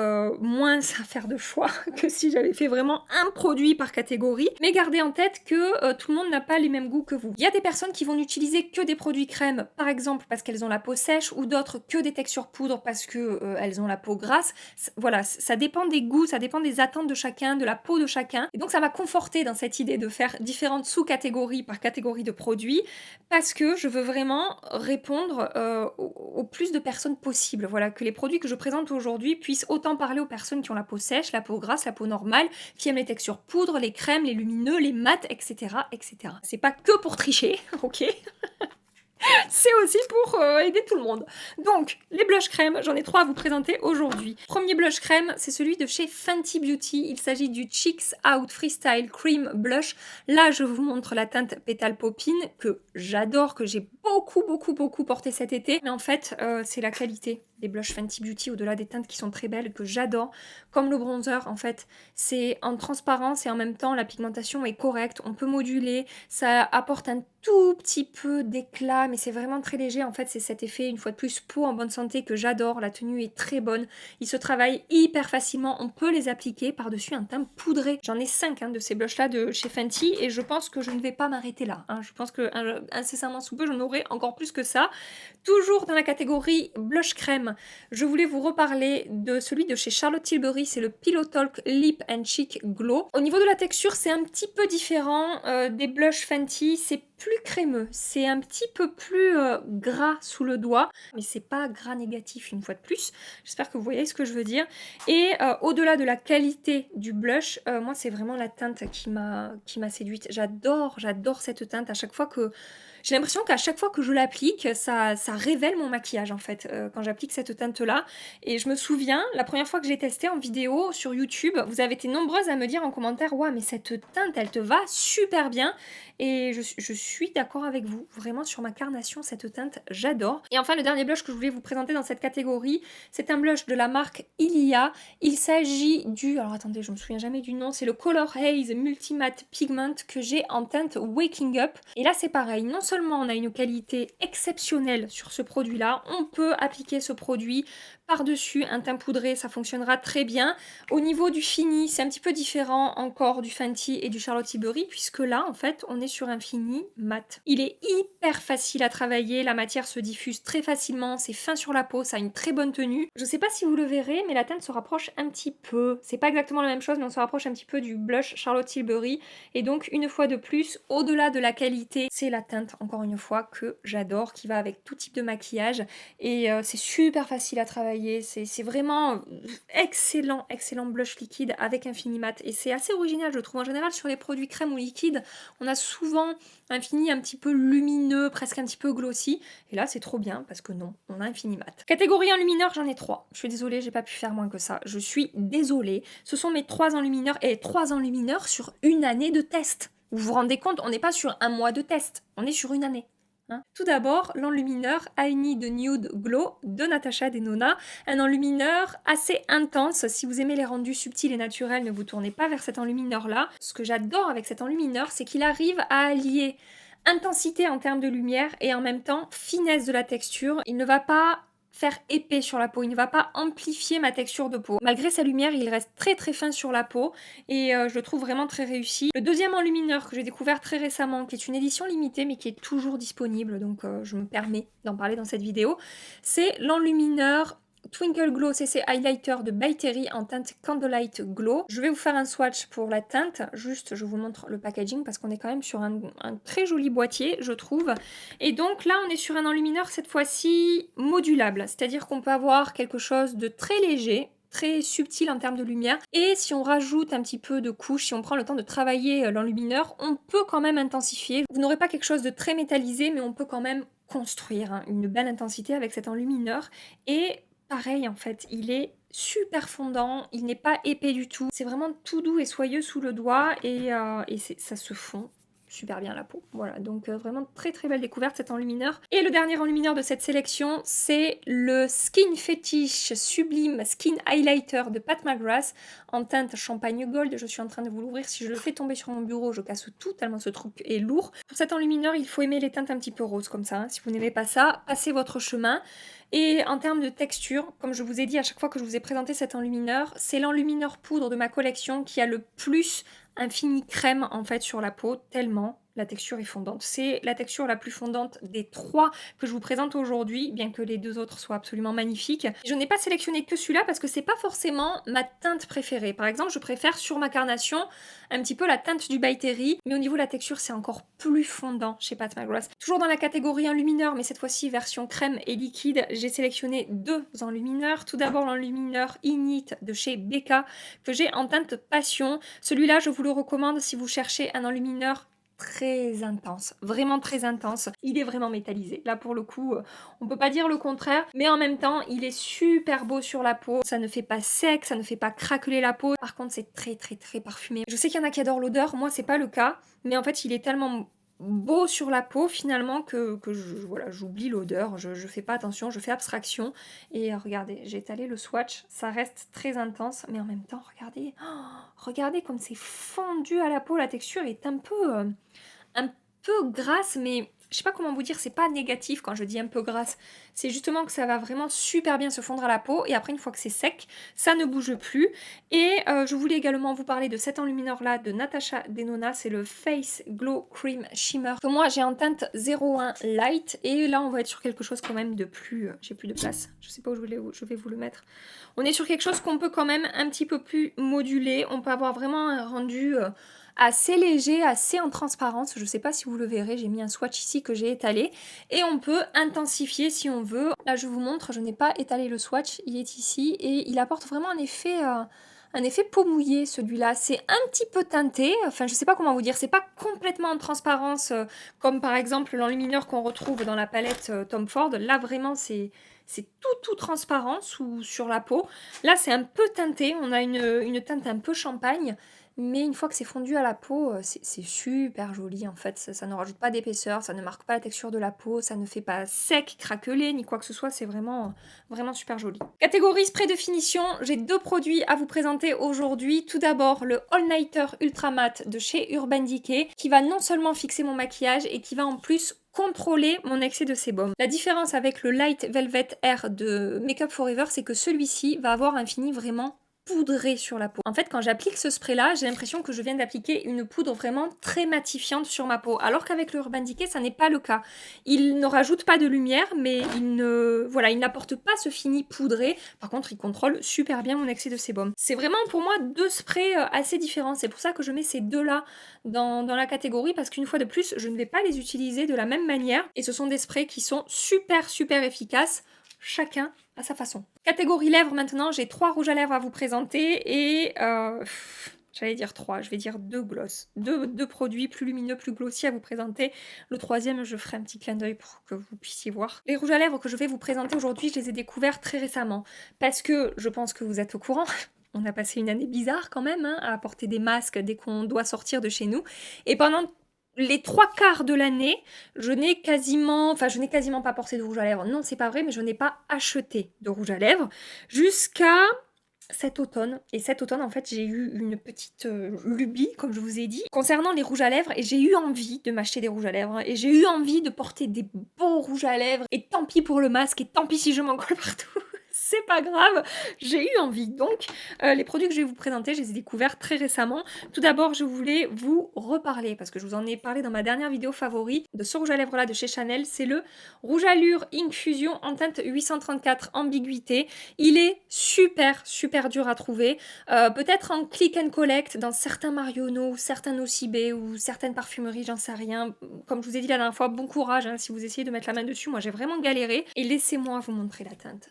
moins à faire de choix que si j'avais fait vraiment un produits par catégorie, mais gardez en tête que tout le monde n'a pas les mêmes goûts que vous. Il y a des personnes qui vont n'utiliser que des produits crème, par exemple parce qu'elles ont la peau sèche, ou d'autres que des textures poudre parce que elles ont la peau grasse. Voilà, ça dépend des goûts, ça dépend des attentes de chacun, de la peau de chacun. Et donc ça m'a confortée dans cette idée de faire différentes sous-catégories par catégorie de produits, parce que je veux vraiment répondre au plus de personnes possible. Voilà, que les produits que je présente aujourd'hui puissent autant parler aux personnes qui ont la peau sèche, la peau grasse, la peau normale, qui aiment les textures poudre, les crèmes, les lumineux, les mats, etc. etc. C'est pas que pour tricher, ok? C'est aussi pour aider tout le monde. Donc, les blush crème, j'en ai 3 à vous présenter aujourd'hui. Premier blush crème, c'est celui de chez Fenty Beauty. Il s'agit du Cheeks Out Freestyle Cream Blush. Là, je vous montre la teinte Pétale Popine, que j'adore, que j'ai beaucoup porté cet été. Mais en fait, c'est la qualité des blushs Fenty Beauty, au-delà des teintes qui sont très belles, que j'adore. Comme le bronzer, en fait, c'est en transparence et en même temps, la pigmentation est correcte. On peut moduler, ça apporte un tout petit peu d'éclat, mais c'est vraiment très léger. En fait, c'est cet effet, une fois de plus, peau en bonne santé que j'adore. La tenue est très bonne. Il se travaille hyper facilement. On peut les appliquer par-dessus un teint poudré. J'en ai 5 de ces blushs-là de chez Fenty et je pense que je ne vais pas m'arrêter là. Je pense que incessamment sous peu, j'en aurai encore plus que ça. Toujours dans la catégorie blush crème, je voulais vous reparler de celui de chez Charlotte Tilbury, c'est le Pillow Talk Lip and Cheek Glow. Au niveau de la texture, c'est un petit peu différent des blushs Fenty, c'est plus crémeux, c'est un petit peu plus gras sous le doigt, mais c'est pas gras négatif une fois de plus. J'espère que vous voyez ce que je veux dire. Et au-delà de la qualité du blush, moi c'est vraiment la teinte qui m'a séduite. J'adore cette teinte à chaque fois que... J'ai l'impression qu'à chaque fois que je l'applique, ça révèle mon maquillage en fait, quand j'applique cette teinte-là. Et je me souviens, la première fois que j'ai testé en vidéo sur YouTube, vous avez été nombreuses à me dire en commentaire « Ouah, mais cette teinte, elle te va super bien !» Et je suis d'accord avec vous, vraiment sur ma carnation, cette teinte, j'adore. Et enfin, le dernier blush que je voulais vous présenter dans cette catégorie, c'est un blush de la marque Ilia. Il s'agit du... Alors attendez, je me souviens jamais du nom, c'est le Color Haze Multimatte Pigment que j'ai en teinte Waking Up. Et là, c'est pareil, non seulement on a une qualité exceptionnelle sur ce produit-là, on peut appliquer ce produit par-dessus un teint poudré, ça fonctionnera très bien. Au niveau du fini, c'est un petit peu différent encore du Fenty et du Charlotte Tilbury, puisque là, en fait, on est sur un fini mat. Il est hyper facile à travailler, la matière se diffuse très facilement, c'est fin sur la peau, ça a une très bonne tenue. Je sais pas si vous le verrez, mais la teinte se rapproche un petit peu. C'est pas exactement la même chose, mais on se rapproche un petit peu du blush Charlotte Tilbury. Et donc, une fois de plus, au-delà de la qualité, c'est la teinte, encore une fois, que j'adore, qui va avec tout type de maquillage. Et c'est super facile à travailler. C'est vraiment excellent blush liquide avec un fini mat. Et c'est assez original, je trouve. En général, sur les produits crème ou liquide, on a souvent un fini un petit peu lumineux, presque un petit peu glossy. Et là, c'est trop bien parce que non, on a un fini mat. Catégorie enlumineur, j'en ai 3. Je suis désolée, j'ai pas pu faire moins que ça. Je suis désolée. Ce sont mes 3 enlumineurs et 3 enlumineurs sur une année de test. Vous vous rendez compte, on n'est pas sur un mois de test, on est sur une année. Tout d'abord, l'enlumineur I Need Nude Glow de Natasha Denona. Un enlumineur assez intense. Si vous aimez les rendus subtils et naturels, ne vous tournez pas vers cet enlumineur-là. Ce que j'adore avec cet enlumineur, c'est qu'il arrive à allier intensité en termes de lumière et en même temps finesse de la texture. Il ne va pas faire épais sur la peau, il ne va pas amplifier ma texture de peau. Malgré sa lumière, il reste très fin sur la peau et je le trouve vraiment très réussi. Le deuxième enlumineur que j'ai découvert très récemment, qui est une édition limitée mais qui est toujours disponible, donc je me permets d'en parler dans cette vidéo, c'est l'enlumineur Twinkle Glow CC Highlighter de By Terry en teinte Candlelight Glow. Je vais vous faire un swatch pour la teinte, juste je vous montre le packaging parce qu'on est quand même sur un très joli boîtier, je trouve. Et donc là, on est sur un enlumineur cette fois-ci modulable, c'est-à-dire qu'on peut avoir quelque chose de très léger, très subtil en termes de lumière, et si on rajoute un petit peu de couche, si on prend le temps de travailler l'enlumineur, on peut quand même intensifier. Vous n'aurez pas quelque chose de très métallisé, mais on peut quand même construire une belle intensité avec cet enlumineur. Et pareil en fait, il est super fondant, il n'est pas épais du tout, c'est vraiment tout doux et soyeux sous le doigt et ça se fond super bien la peau. Voilà, donc vraiment très belle découverte cet enlumineur. Et le dernier enlumineur de cette sélection, c'est le Skin Fetish Sublime Skin Highlighter de Pat McGrath en teinte champagne gold. Je suis en train de vous l'ouvrir, si je le fais tomber sur mon bureau, je casse tout tellement ce truc est lourd. Pour cet enlumineur, il faut aimer les teintes un petit peu roses comme ça, hein. Si vous n'aimez pas ça, passez votre chemin. Et en termes de texture, comme je vous ai dit à chaque fois que je vous ai présenté cet enlumineur, c'est l'enlumineur poudre de ma collection qui a le plus un fini crème en fait sur la peau, tellement la texture est fondante. C'est la texture la plus fondante des 3 que je vous présente aujourd'hui, bien que les 2 autres soient absolument magnifiques. Je n'ai pas sélectionné que celui-là parce que c'est pas forcément ma teinte préférée. Par exemple, je préfère sur ma carnation un petit peu la teinte du By Terry, mais au niveau de la texture, c'est encore plus fondant chez Pat McGrath. Toujours dans la catégorie enlumineur, mais cette fois-ci version crème et liquide, j'ai sélectionné 2 enlumineurs. Tout d'abord l'enlumineur Init de chez Becca que j'ai en teinte passion. Celui-là, je vous le recommande si vous cherchez un enlumineur très intense, vraiment très intense. Il est vraiment métallisé. Là, pour le coup, on peut pas dire le contraire, mais en même temps, il est super beau sur la peau. Ça ne fait pas sec, ça ne fait pas craqueler la peau. Par contre, c'est très très très parfumé. Je sais qu'il y en a qui adorent l'odeur, moi, c'est pas le cas, mais en fait, il est tellement beau sur la peau finalement que voilà, j'oublie l'odeur, je fais pas attention, je fais abstraction et regardez, j'ai étalé le swatch, ça reste très intense mais en même temps regardez, regardez comme c'est fondu à la peau, la texture est un peu grasse mais je sais pas comment vous dire, c'est pas négatif quand je dis un peu grasse, c'est justement que ça va vraiment super bien se fondre à la peau et après une fois que c'est sec, ça ne bouge plus. Et je voulais également vous parler de cet enlumineur là de Natasha Denona, c'est le Face Glow Cream Shimmer que moi j'ai en teinte 01 Light et là on va être sur quelque chose quand même de plus, j'ai plus de place, je sais pas où je vais vous le mettre. On est sur quelque chose qu'on peut quand même un petit peu plus moduler, on peut avoir vraiment un rendu assez léger, assez en transparence, je sais pas si vous le verrez, j'ai mis un swatch ici que j'ai étalé et on peut intensifier si on veut. Là je vous montre, je n'ai pas étalé le swatch, il est ici et il apporte vraiment un effet peau mouillée celui-là, c'est un petit peu teinté, enfin je sais pas comment vous dire, c'est pas complètement en transparence comme par exemple l'enlumineur qu'on retrouve dans la palette Tom Ford, là vraiment c'est tout transparent sur la peau. Là c'est un peu teinté, on a une teinte un peu champagne, mais une fois que c'est fondu à la peau, c'est super joli en fait, ça ne rajoute pas d'épaisseur, ça ne marque pas la texture de la peau, ça ne fait pas sec, craquelé, ni quoi que ce soit, c'est vraiment super joli. Catégorie spray de finition, j'ai 2 produits à vous présenter aujourd'hui. Tout d'abord le All Nighter Ultra Matte de chez Urban Decay, qui va non seulement fixer mon maquillage, et qui va en plus contrôler mon excès de sébum. La différence avec le Light Velvet Air de Make Up Forever, c'est que celui-ci va avoir un fini vraiment poudré sur la peau. En fait, quand j'applique ce spray là, j'ai l'impression que je viens d'appliquer une poudre vraiment très matifiante sur ma peau, alors qu'avec le Urban Decay, ça n'est pas le cas. Il ne rajoute pas de lumière, mais il n'apporte pas ce fini poudré. Par contre, il contrôle super bien mon excès de sébum. C'est vraiment pour moi 2 sprays assez différents. C'est pour ça que je mets ces 2-là dans la catégorie, parce qu'une fois de plus, je ne vais pas les utiliser de la même manière. Et ce sont des sprays qui sont super efficaces, chacun à sa façon. Catégorie lèvres maintenant, j'ai 3 rouges à lèvres à vous présenter et j'allais dire 3, je vais dire 2 gloss. 2 produits plus lumineux, plus glossy à vous présenter. Le 3e, je ferai un petit clin d'œil pour que vous puissiez voir. Les rouges à lèvres que je vais vous présenter aujourd'hui, je les ai découverts très récemment parce que je pense que vous êtes au courant. On a passé une année bizarre quand même hein, à porter des masques dès qu'on doit sortir de chez nous. Et pendant les 3/4 de l'année, je n'ai quasiment pas porté de rouge à lèvres. Non, c'est pas vrai, mais je n'ai pas acheté de rouge à lèvres jusqu'à cet automne. Et cet automne, en fait, j'ai eu une petite lubie, comme je vous ai dit, concernant les rouges à lèvres. Et j'ai eu envie de m'acheter des rouges à lèvres. Et j'ai eu envie de porter des beaux rouges à lèvres. Et tant pis pour le masque, et tant pis si je m'en colle partout. C'est pas grave, j'ai eu envie. Donc, les produits que je vais vous présenter, je les ai découverts très récemment. Tout d'abord, je voulais vous reparler, parce que je vous en ai parlé dans ma dernière vidéo favori, de ce rouge à lèvres là de chez Chanel. C'est le Rouge Allure Ink Fusion en teinte 834 Ambiguïté. Il est super dur à trouver. Peut-être en click and collect dans certains Marionneau, certains Nocibé ou certaines parfumeries, j'en sais rien. Comme je vous ai dit la dernière fois, bon courage hein, si vous essayez de mettre la main dessus. Moi, j'ai vraiment galéré. Et laissez-moi vous montrer la teinte.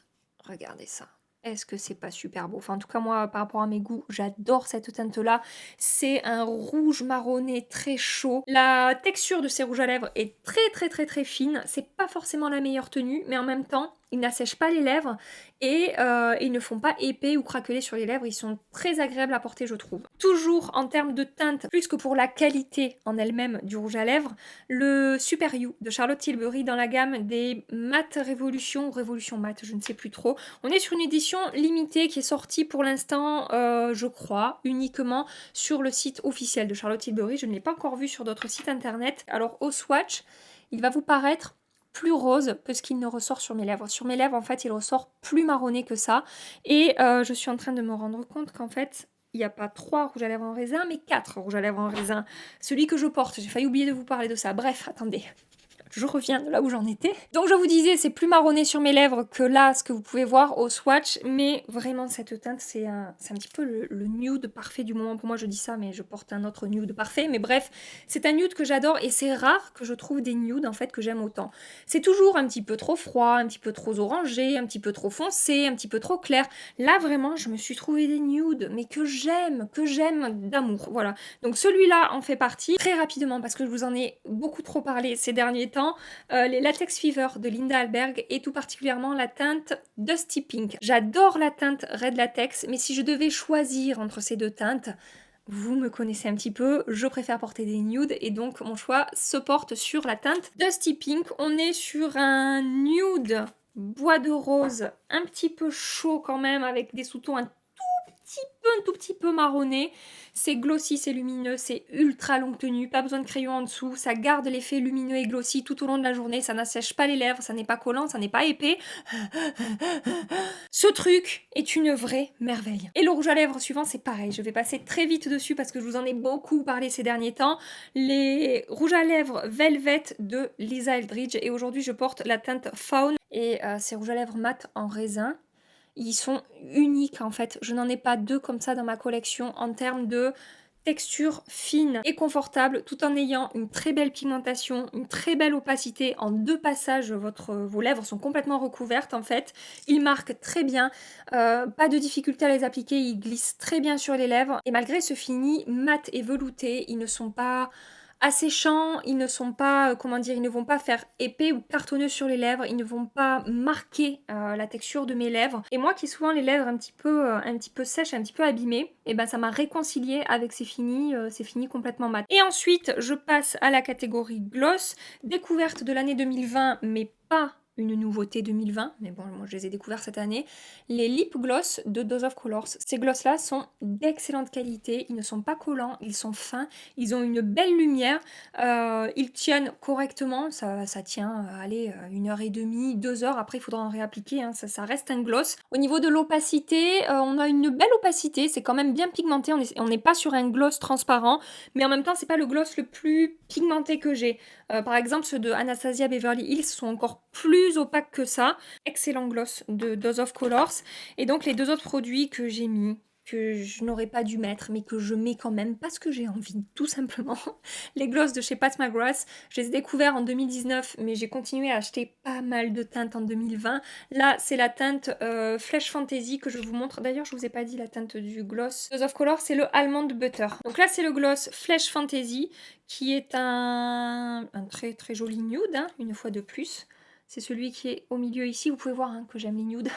Regardez ça. Est-ce que c'est pas super beau? Enfin, en tout cas, moi, par rapport à mes goûts, j'adore cette teinte-là. C'est un rouge marronné très chaud. La texture de ces rouges à lèvres est très fine. C'est pas forcément la meilleure tenue, mais en même temps, ils n'assèchent pas les lèvres et ils ne font pas épais ou craquelés sur les lèvres. Ils sont très agréables à porter, je trouve. Toujours en termes de teinte, plus que pour la qualité en elle-même du rouge à lèvres, le Super You de Charlotte Tilbury dans la gamme des Matte Révolution ou Révolution Matte, je ne sais plus trop. On est sur une édition limitée qui est sortie pour l'instant, je crois, uniquement sur le site officiel de Charlotte Tilbury. Je ne l'ai pas encore vu sur d'autres sites internet. Alors au swatch, il va vous paraître plus rose que ce qu'il ne ressort sur mes lèvres. Sur mes lèvres, en fait, il ressort plus marronné que ça. Et je suis en train de me rendre compte qu'en fait, il n'y a pas 3 rouges à lèvres en raisin, mais 4 rouges à lèvres en raisin. Celui que je porte, j'ai failli oublier de vous parler de ça. Bref, attendez. Je reviens de là où j'en étais. Donc je vous disais, c'est plus marronné sur mes lèvres que là, ce que vous pouvez voir au swatch, mais vraiment cette teinte, c'est un petit peu le nude parfait du moment. Pour moi, je dis ça, mais je porte un autre nude parfait. Mais bref, c'est un nude que j'adore et c'est rare que je trouve des nudes en fait que j'aime autant. C'est toujours un petit peu trop froid, un petit peu trop orangé, un petit peu trop foncé, un petit peu trop clair. Là, vraiment, je me suis trouvé des nudes, mais que j'aime d'amour. Voilà. Donc celui-là en fait partie. Très rapidement, parce que je vous en ai beaucoup trop parlé ces derniers temps, les Latex Fever de Linda Alberg et tout particulièrement la teinte Dusty Pink. J'adore la teinte Red Latex, mais si je devais choisir entre ces deux teintes, vous me connaissez un petit peu, je préfère porter des nudes et donc mon choix se porte sur la teinte Dusty Pink. On est sur un nude bois de rose un petit peu chaud quand même avec des sous-tons un tout petit peu marronné. C'est glossy, c'est lumineux, c'est ultra longue tenue, pas besoin de crayon en dessous, ça garde l'effet lumineux et glossy tout au long de la journée, ça n'assèche pas les lèvres, ça n'est pas collant, ça n'est pas épais. Ce truc est une vraie merveille. Et le rouge à lèvres suivant, c'est pareil, je vais passer très vite dessus parce que je vous en ai beaucoup parlé ces derniers temps. Les rouges à lèvres Velvet de Lisa Eldridge et aujourd'hui je porte la teinte Fawn et ces rouges à lèvres mat en raisin. Ils sont uniques en fait, je n'en ai pas 2 comme ça dans ma collection en termes de texture fine et confortable tout en ayant une très belle pigmentation, une très belle opacité. En 2 passages, vos lèvres sont complètement recouvertes en fait. Ils marquent très bien, pas de difficulté à les appliquer, ils glissent très bien sur les lèvres. Et malgré ce fini mat et velouté, ils ne sont pas asséchants, ils ne sont pas, comment dire, ils ne vont pas faire épais ou cartonneux sur les lèvres, ils ne vont pas marquer la texture de mes lèvres. Et moi qui ai souvent les lèvres un petit peu sèches, un petit peu abîmées, et ben ça m'a réconcilié avec ces finis complètement mat. Et ensuite, je passe à la catégorie gloss, découverte de l'année 2020, mais pas une nouveauté 2020, mais bon, moi je les ai découverts cette année, les lip gloss de Dose of Colors. Ces gloss là sont d'excellente qualité, ils ne sont pas collants, ils sont fins, ils ont une belle lumière, ils tiennent correctement, ça tient, allez, 1h30, 2 heures, après il faudra en réappliquer, hein, ça reste un gloss. Au niveau de l'opacité, on a une belle opacité, c'est quand même bien pigmenté, on n'est pas sur un gloss transparent, mais en même temps c'est pas le gloss le plus pigmenté que j'ai. Par exemple, ceux de Anastasia Beverly Hills sont encore plus opaques que ça. Excellent gloss de Dose of Colors. Et donc les 2 autres produits que j'ai mis, que je n'aurais pas dû mettre, mais que je mets quand même parce que j'ai envie, tout simplement. Les gloss de chez Pat McGrath, je les ai découverts en 2019, mais j'ai continué à acheter pas mal de teintes en 2020. Là, c'est la teinte Flesh Fantasy que je vous montre. D'ailleurs, je vous ai pas dit la teinte du gloss. Dose of Color, c'est le Almond Butter. Donc là, c'est le gloss Flesh Fantasy, qui est un très très joli nude, hein, une fois de plus. C'est celui qui est au milieu ici. Vous pouvez voir hein, que j'aime les nudes.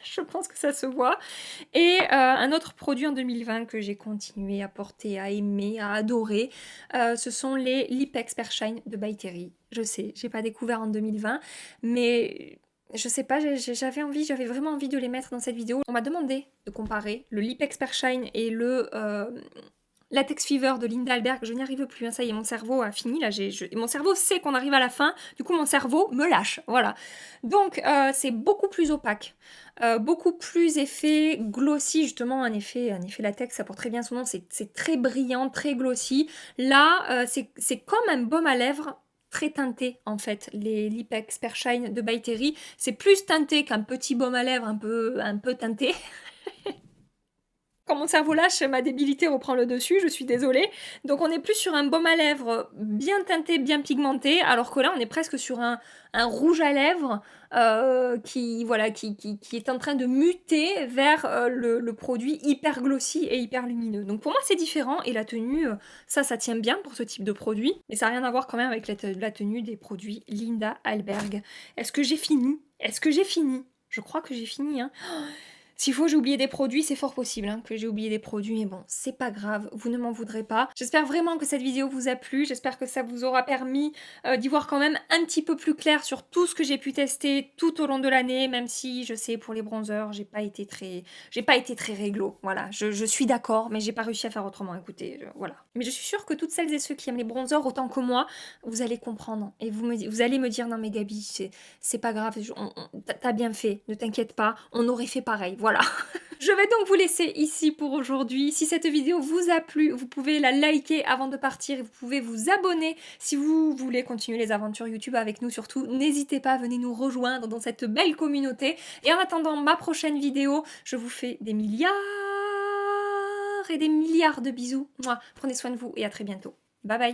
Je pense que ça se voit. Et un autre produit en 2020 que j'ai continué à porter, à aimer, à adorer, ce sont les Lip Expert Shine de By Terry. Je sais, j'ai pas découvert en 2020, mais je sais pas, j'avais vraiment envie de les mettre dans cette vidéo. On m'a demandé de comparer le Lip Expert Shine et le Latex Fever de Linda Alberg. Je n'y arrive plus, hein, ça y est, mon cerveau a fini, là, mon cerveau sait qu'on arrive à la fin, du coup mon cerveau me lâche, voilà. Donc c'est beaucoup plus opaque, beaucoup plus effet glossy, justement, un effet latex, ça porte très bien son nom, c'est très brillant, très glossy. Là, c'est comme un baume à lèvres, très teinté en fait, les Lip Expert Shine de By Terry, c'est plus teinté qu'un petit baume à lèvres un peu teinté. Quand mon cerveau lâche, ma débilité reprend le dessus, je suis désolée. Donc on est plus sur un baume à lèvres bien teinté, bien pigmenté, alors que là on est presque sur un rouge à lèvres qui est en train de muter vers le produit hyper glossy et hyper lumineux. Donc pour moi c'est différent et la tenue, ça tient bien pour ce type de produit, mais ça n'a rien à voir quand même avec la tenue des produits Linda Alberg. Est-ce que j'ai fini? Je crois que j'ai fini, hein. S'il faut, j'ai oublié des produits, c'est fort possible hein, que j'ai oublié des produits, mais bon, c'est pas grave, vous ne m'en voudrez pas. J'espère vraiment que cette vidéo vous a plu, j'espère que ça vous aura permis d'y voir quand même un petit peu plus clair sur tout ce que j'ai pu tester tout au long de l'année, même si je sais pour les bronzers, j'ai pas été très réglo, voilà. Je suis d'accord, mais j'ai pas réussi à faire autrement, écoutez, voilà. Mais je suis sûre que toutes celles et ceux qui aiment les bronzers autant que moi, vous allez comprendre, et vous allez me dire, non mais Gabi, c'est pas grave, t'as bien fait, ne t'inquiète pas, on aurait fait pareil, voilà. Je vais donc vous laisser ici pour aujourd'hui. Si cette vidéo vous a plu, vous pouvez la liker avant de partir et vous pouvez vous abonner si vous voulez continuer les aventures YouTube avec nous. Surtout, n'hésitez pas, venez nous rejoindre dans cette belle communauté. Et en attendant ma prochaine vidéo, je vous fais des milliards et des milliards de bisous. Mouah, prenez soin de vous et à très bientôt. Bye bye.